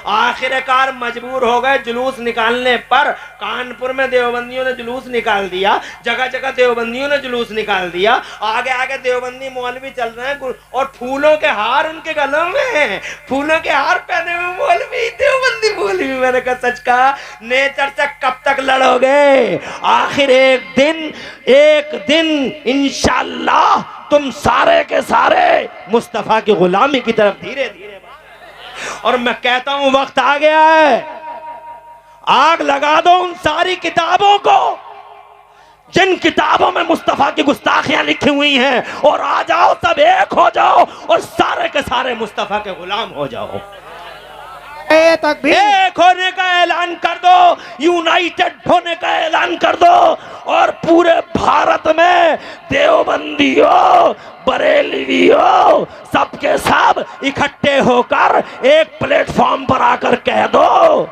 आखिरकार मजबूर हो गए जुलूस निकालने पर। कानपुर में देवबंदियों ने जुलूस निकाल दिया, जगह जगह देवबंदियों ने जुलूस निकाल दिया। आगे आगे देवबंदी मौलवी चल रहे हैं और फूलों के हार उनके गलों में हैं, फूलों के हार पहने हुए मौलवी, देवबंदी मौलवी। मैंने कहा सच कहा, नेचर से कब तक लड़ोगे? आखिर एक दिन इंशाअल्लाह तुम सारे के सारे मुस्तफा की गुलामी की तरफ धीरे धीरे। और मैं कहता हूं वक्त आ गया है, आग लगा दो उन सारी किताबों को जिन किताबों में मुस्तफा की गुस्ताखियां लिखी हुई हैं, और आ जाओ, सब एक हो जाओ और सारे के सारे मुस्तफा के गुलाम हो जाओ। तकबीर। एक होने का ऐलान कर दो, यूनाइटेड होने का ऐलान कर दो, और पूरे भारत में देवबंदियों, बरेलवियों, सबके सब इकट्ठे होकर एक प्लेटफॉर्म पर आकर कह दो,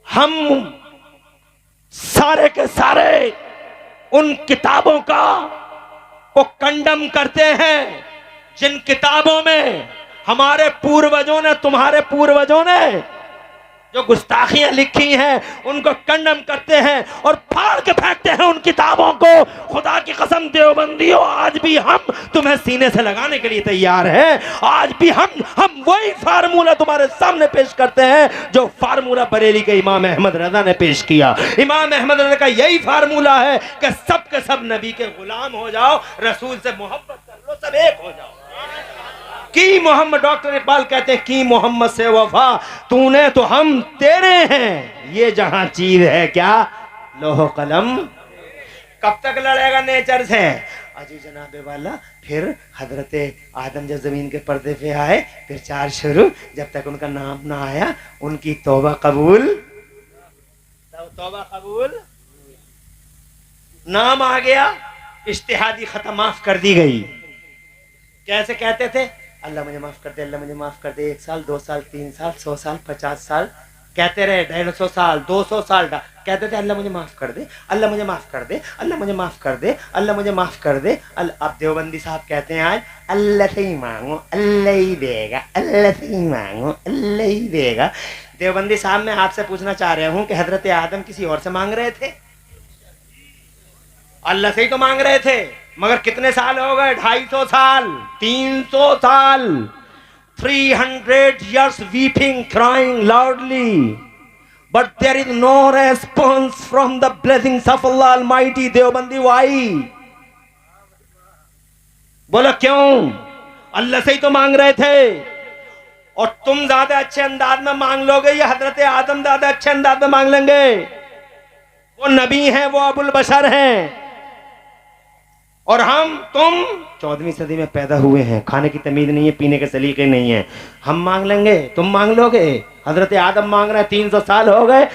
हम सारे के सारे उन किताबों को कंडम करते हैं जिन किताबों में हमारे पूर्वजों ने, तुम्हारे पूर्वजों ने जो गुस्ताखियां लिखी हैं उनको कंडम करते हैं और फाड़ के फेंकते हैं उन किताबों को। खुदा की कसम देवबंदियों, आज भी हम तुम्हें सीने से लगाने के लिए तैयार हैं। आज भी हम वही फार्मूला तुम्हारे सामने पेश करते हैं जो फार्मूला बरेली के इमाम अहमद रजा ने पेश किया। इमाम अहमद रजा का यही फार्मूला है कि सब के सब नबी के गुलाम हो जाओ, रसूल से मोहब्बत कर लो, सब एक हो जाओ। की मोहम्मद, डॉक्टर इकबाल कहते हैं की मोहम्मद से वफा, तूने तो हम तेरे हैं, ये जहां चीज है क्या लोहो कलम। कब तक लड़ेगा नेचर से? अजी जनाबे वाला, फिर हजरत आदम जब जमीन के पर्दे पे आए, फिर चार शुरू। जब तक उनका नाम ना आया उनकी तौबा कबूल, तौबा कबूल। नाम आ गया, इज्तिहादी खत्म, माफ कर दी गई। कैसे कहते थे? अल्लाह मुझे माफ कर दे, अल्लाह मुझे माफ कर दे। 1 साल, 2 साल, 3 साल, 100 साल, 50 साल कहते रहे, 150 साल, 200 साल कहते थे अल्लाह मुझे माफ कर दे, अल्लाह मुझे माफ कर दे, अल्लाह मुझे माफ कर दे, अल्लाह मुझे माफ कर दे। अब देवबंदी साहब कहते हैं आज अल्लाह से ही मांगो, अल्लाह ही देगा, अल्लाह से ही मांगो, अल्लाह ही देगा। देवबंदी साहब, मैं आपसे पूछना चाह रहा हूँ कि हजरत आदम किसी और से मांग रहे थे? अल्लाह से ही तो मांग रहे थे। मगर कितने साल हो गए? 250 साल, 300 साल, 300 years weeping, crying loudly, but there is no response from the blessings of Allah Almighty. Deobandi वाई बोलो क्यों? अल्लाह से ही तो मांग रहे थे। और तुम ज्यादा अच्छे अंदाज में मांग लोगे या हजरत आदम ज्यादा अच्छे अंदाज में मांग लेंगे? वो नबी हैं, वो अबुल बशर हैं, और तुम 14वीं सदी में पैदा हुए हैं। खाने की तमीज नहीं है, पीने के सलीके नहीं है। हम मांग लेंगे, तुम मांग लोगे? हजरत आदम मांग रहे हैं, 300 साल हो गए।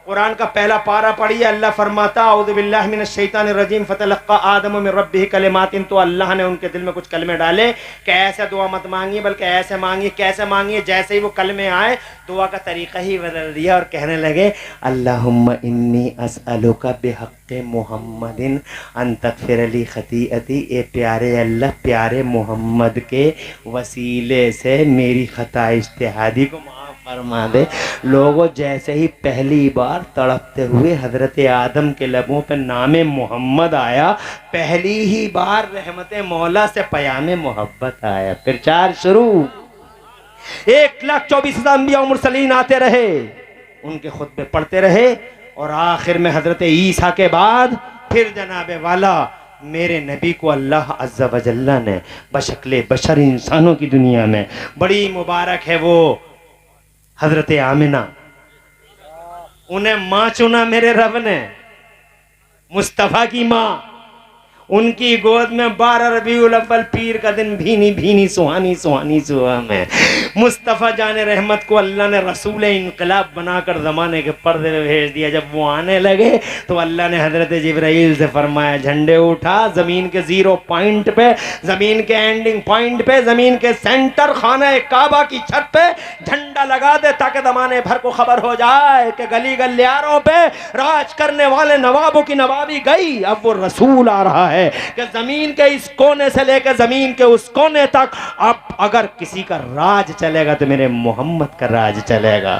कुरान का पहला पारा पढ़िए, अल्लाह फरमाता औज़ु बिल्लाहि मिनश शैतानिर रजीम फतलक्का आदम मिन रब्बिही कलिमातिन, तो अल्लाह ने उनके दिल में कुछ कलमे डाले कि ऐसे दुआ मत मांगिए, बल्कि ऐसे मांगिए। कैसे मांगिए? जैसे ही वो कलमे आए दुआ का तरीका ही बदल दिया और कहने लगे अल्लाहुम्मा इन्नी अस्अलुका बिहक़्क़ि मुहम्मदिन अन तग़फ़िर ली ख़तीअती। ए प्यारे अल्लाह, प्यारे मोहम्मद के वसीले से मेरी खता इज्तिहादी को माफ़ फरमा दे। लोगों जैसे ही पहली बार तड़पते हुए हजरत आदम के लबों पे नाम मोहम्मद आया, पहली ही बार रहमत मौला से पयामे मोहब्बत आया। फिर चार शुरू। 1,24,000 अंबिया और मुरसलीन आते रहे, उनके खुतबे पढ़ते रहे, और आखिर में हजरत ईसा के बाद फिर जनाबे वाला मेरे नबी को अल्लाह अज़्ज़ा व जल्ला ने बशक्ले बशर इंसानों की दुनिया में, बड़ी मुबारक है वो हजरत आमिना, उन्हें मां चुना मेरे रब ने, मुस्तफ़ा की मां, उनकी गोद में 12 रबीउल अव्वल पीर का दिन भीनी भीनी सुहानी सुहानी सुबह में मुस्तफ़ा जाने रहमत को अल्लाह ने रसूल इनकलाब बनाकर ज़माने के पर्दे में भेज दिया। जब वो आने लगे तो अल्लाह ने हज़रत जिब्राइल से फरमाया, झंडे उठा, ज़मीन के 0 पॉइंट पे, ज़मीन के एंडिंग पॉइंट पे, ज़मीन के सेंटर खाना काबा की छत पे झंडा लगा दे, ताकि ज़माने भर को खबर हो जाए कि गली गलियारों पे राज करने वाले नवाबों की नवाबी गई, अब वो रसूल आ रहा है कि जमीन के इस कोने से लेकर जमीन के उस कोने तक अब अगर किसी का राज चलेगा तो मेरे मोहम्मद का राज चलेगा।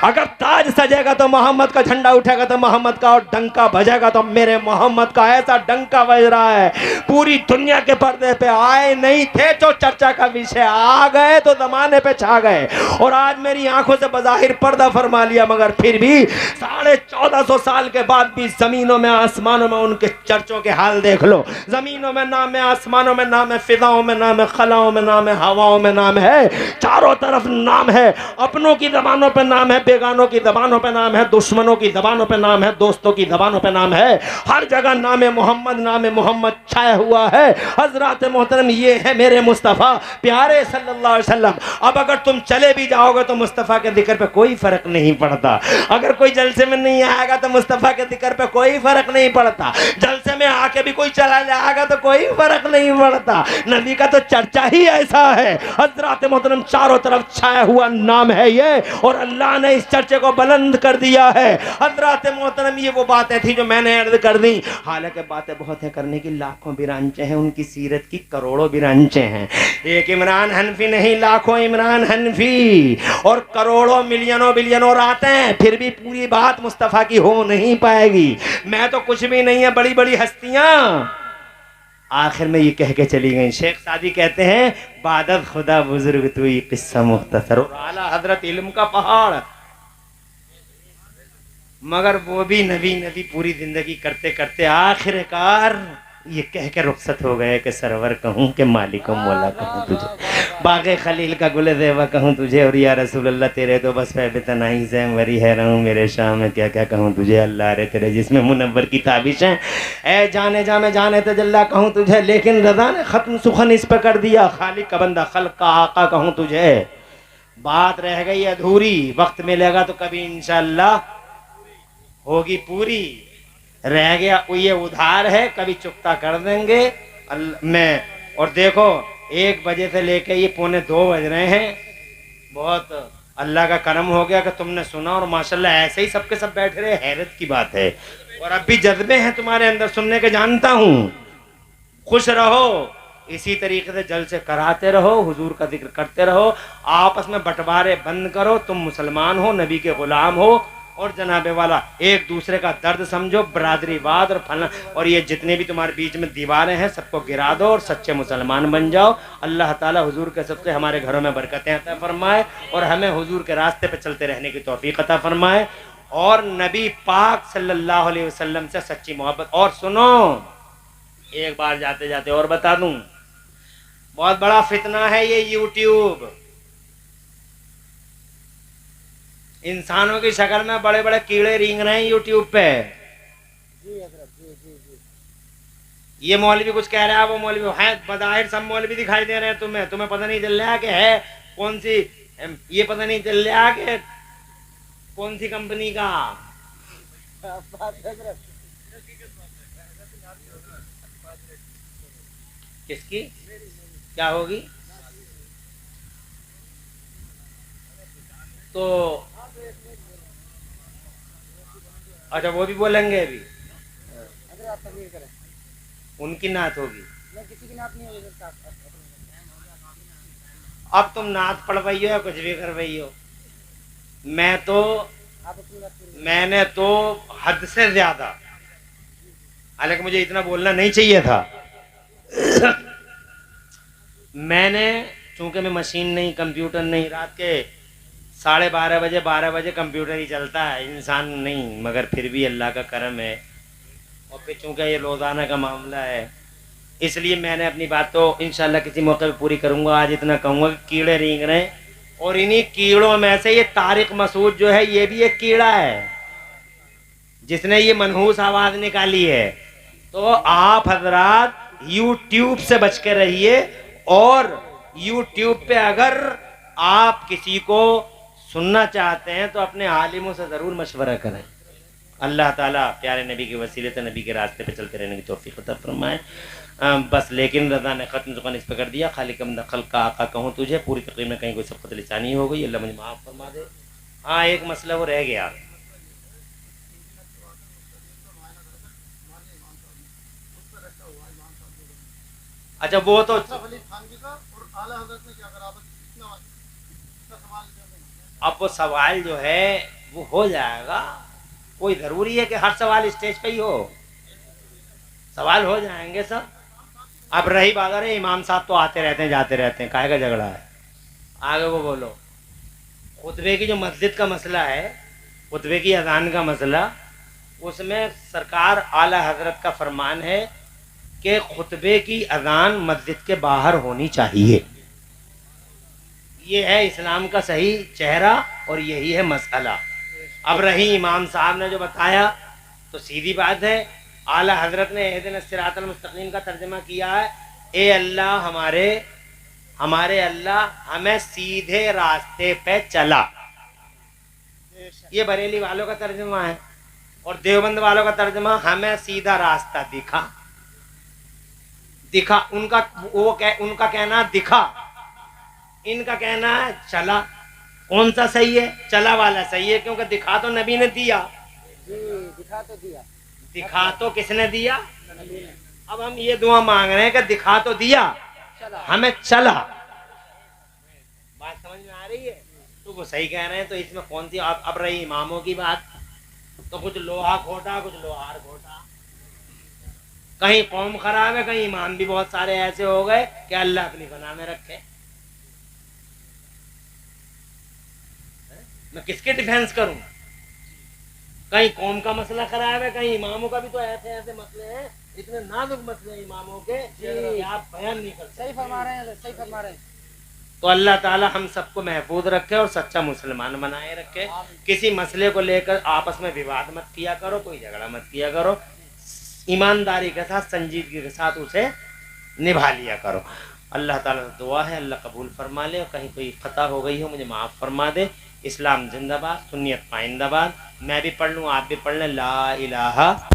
अगर ताज सजेगा तो मोहम्मद का झंडा उठेगा, तो मोहम्मद का, और डंका बजेगा तो मेरे मोहम्मद का। ऐसा डंका बज रहा है, पूरी दुनिया के पर्दे पे आए नहीं थे जो चर्चा का विषय, आ गए तो जमाने पे छा गए, और आज मेरी आंखों से बज़ाहिर पर्दा फरमा लिया, मगर फिर भी 1450 साल के बाद भी जमीनों में आसमानों में उनके चर्चों के हाल देख लो। जमीनों में नाम है, आसमानों में नाम है, फिजाओं में नाम है, खलाओं में नाम है, हवाओं में नाम है, चारों तरफ नाम है। अपनों की जबानों पे नाम है, बेगानों की जबानों पे नाम है, दुश्मनों की जबानों पे नाम है, दोस्तों की जबानों पे नाम है। हर जगह नाम मोहम्मद छाया हुआ है। हजरत मोहतरम ये है मेरे मुस्तफ़ा प्यारे सल्लल्लाहु अलैहि वसल्लम। अब अगर तुम चले भी जाओगे तो मुस्तफ़ा के जिक्र पे कोई फर्क नहीं पड़ता। अगर कोई जलसे में नहीं आएगा तो मुस्तफ़ा के जिक्र पे कोई फर्क नहीं पड़ता। जलसे में आके भी कोई चला जाएगा तो कोई फर्क नहीं पड़ता। नबी का तो चर्चा ही ऐसा है। हजरत मोहतरम चारों तरफ छाया हुआ नाम है ये, और अल्लाह ने इस चर्चे को बुलंद कर दिया है। हजरत मोहतरम ये वो बातें थी जो मैंने अर्ज कर दी। हालांकि बातें बहुत है करने की, लाखों बिरांचे हैं, उनकी सीरत की करोड़ों बिरांचे हैं। एक इमरान हनफी नहीं, लाखों इमरान हनफी और करोड़ों मिलियनों बिलियनों आते हैं, फिर भी पूरी बात मुस्तफ़ा की हो नहीं पाएगी। मैं तो कुछ भी नहीं है, बड़ी बड़ी हस्तियां आखिर में ये कह के चली गई। शेख सादी कहते हैं, बादत खुदा बुजुर्ग तू ये किस्सा मुख्तसर, और आला हजरत इल्म का पहाड़, मगर वो भी नबी नबी पूरी जिंदगी करते करते आखिरकार ये कह के रुखसत हो गए कि सरवर कहूँ कि मालिक मौला कहूँ तुझे, बाग़े खलील का गुल ज़ेबा कहूँ तुझे, और या रसूल अल्लाह तेरे तो बस बेतनाही से वरी है रहूँ मेरे शाह में क्या क्या कहूँ तुझे, अल्लाह रे तेरे जिसमें मुनव्वर की ताबिश है, ए जाने जा में जाने तजल्ला कहूँ तुझे, लेकिन रज़ा ने ख़त्म सुखन इस पर कर दिया, खालिक का बंदा खल्क़ का आका कहूँ तुझे। बात रह गई अधूरी, वक्त मिलेगा तो कभी इंशाअल्लाह होगी पूरी। रह गया ये उधार है, कभी चुकता कर देंगे मैं। और देखो 1 बजे से लेके ये 1:45 बज रहे हैं, बहुत अल्लाह का करम हो गया कि तुमने सुना, और माशाल्लाह ऐसे ही सबके सब बैठे रहे, हैरत की बात है। और अब भी जज्बे हैं तुम्हारे अंदर सुनने के, जानता हूँ। खुश रहो, इसी तरीके से जलसे कराते रहो, हुजूर का जिक्र करते रहो, आपस में बंटवारे बंद करो। तुम मुसलमान हो, नबी के गुलाम हो, और जनाबे वाला एक दूसरे का दर्द समझो, बरादरीवाद और फला, और ये जितने भी तुम्हारे बीच में दीवारें हैं सबको गिरा दो और सच्चे मुसलमान बन जाओ। अल्लाह ताला हुजूर के सबसे हमारे घरों में बरकतें अता फरमाए, और हमें हुजूर के रास्ते पे चलते रहने की तौफीक अता फरमाए, और नबी पाक सल्लल्लाहु अलैहि वसल्लम से सच्ची मोहब्बत। और सुनो, एक बार जाते जाते और बता दूं, बहुत बड़ा फितना है ये यूट्यूब। इंसानों की शक्ल में बड़े बड़े कीड़े रेंग रहे हैं यूट्यूब पे। ये मौलवी कुछ कह रहा है, वो मौलवी है, बज़ाहिर सब मौलवी दिखाई दे रहे हैं तुम्हें। तुम्हें पता नहीं चल रहा कि है कौन सी, ये पता नहीं चल रहा कि कौन सी कंपनी का। किसकी क्या होगी? तो अच्छा, वो भी बोलेंगे अभी, उनकी नात होगी। अब तुम नात पढ़वाइयो या कुछ भी करवाइयो, मैंने तो हद से ज्यादा, हालांकि मुझे इतना बोलना नहीं चाहिए था। मैंने, चूंकि मैं मशीन नहीं, कंप्यूटर नहीं, रात के 12:30 बजे कंप्यूटर ही चलता है, इंसान नहीं, मगर फिर भी अल्लाह का करम है। और फिर चूंकि ये रोज़ाना का मामला है, इसलिए मैंने अपनी बात तो इंशाल्लाह किसी मौके पे पूरी करूंगा। आज इतना कहूँगा कि कीड़े रेंग रहे हैं, और इन्हीं कीड़ों में से ये तारिक मसूद जो है, ये भी एक कीड़ा है जिसने ये मनहूस आवाज निकाली है। तो आप हजरात यूट्यूब से बच के रहिए, और यूट्यूब पे अगर आप किसी को सुनना चाहते हैं तो अपने आलिमों से ज़रूर मशवरा करें। अल्लाह ताला प्यारे नबी के वसीले से नबी के रास्ते पे चलते रहने की तौफीक अता फरमाए। बस लेकिन रज़ा ने ख़त्म जुबान इस पर कर दिया, खाली कम दखल का आका कहूँ तुझे, पूरी तकरीब में कहीं कोई सबकत लिसानी हो गई, अल्लाह मुझे माफ़ फरमा दे। हाँ, एक मसला वो रह गया। अच्छा, वो तो अब वो सवाल जो है वो हो जाएगा। कोई जरूरी है कि हर सवाल स्टेज पे ही हो? सवाल हो जाएंगे सब। अब रही बात, अरे इमाम साहब तो आते रहते हैं जाते रहते हैं, काहे का झगड़ा है? आगे को बोलो। खुतबे की जो मस्जिद का मसला है, खुतबे की अजान का मसला, उसमें सरकार आला हजरत का फरमान है कि खुतबे की अजान मस्जिद के बाहर होनी चाहिए। ये है इस्लाम का सही चेहरा और यही है मसला। अब रही इमाम साहब ने जो बताया, तो सीधी बात है, आला हजरत ने इहदिना सिरातल मुस्तकीम का तर्जमा किया है, ए अल्लाह हमारे अल्लाह हमें सीधे रास्ते पे चला। ये बरेली वालों का तर्जमा है, और देवबंद वालों का तर्जमा हमें सीधा रास्ता दिखा। उनका कहना दिखा, इनका कहना है चला। कौन सा सही है? चला वाला सही है, क्योंकि दिखा तो नबी ने दिया। दिखा तो किसने दिया? अब हम ये दुआ मांग रहे हैं कि दिखा तो दिया, हमें चला। बात समझ में आ रही है? तो वो सही कह रहे हैं। तो इसमें कौन सी? अब रही इमामों की बात, तो कुछ लोहा खोटा, कुछ लोहार खोटा। कहीं कौम खराब है, कहीं इमाम भी बहुत सारे ऐसे हो गए कि अल्लाह अपनी पनाह में रखे। मैं किसके डिफेंस करूं? कहीं कौम का मसला खराब है, कहीं इमामों का भी। तो ऐसे ऐसे मसले हैं, इतने नाजुक मसले हैं इमामों के, आप बयान नहीं कर सकते। सही फरमा रहे हैं। तो अल्लाह ताला हम सबको महफूज रखे और सच्चा मुसलमान बनाए रखे। किसी मसले को लेकर आपस में विवाद मत किया करो, कोई झगड़ा मत किया करो, ईमानदारी के साथ, संजीदगी के साथ उसे निभा लिया करो। अल्लाह ताला से दुआ है, अल्लाह कबूल फरमा ले, और कहीं कोई खता हो गई हो मुझे माफ़ फरमा दे। इस्लाम जिंदाबाद, सुन्नियत पाइंदाबाद। मैं भी पढ़ लूँ, आप भी पढ़ लें, ला इलाहा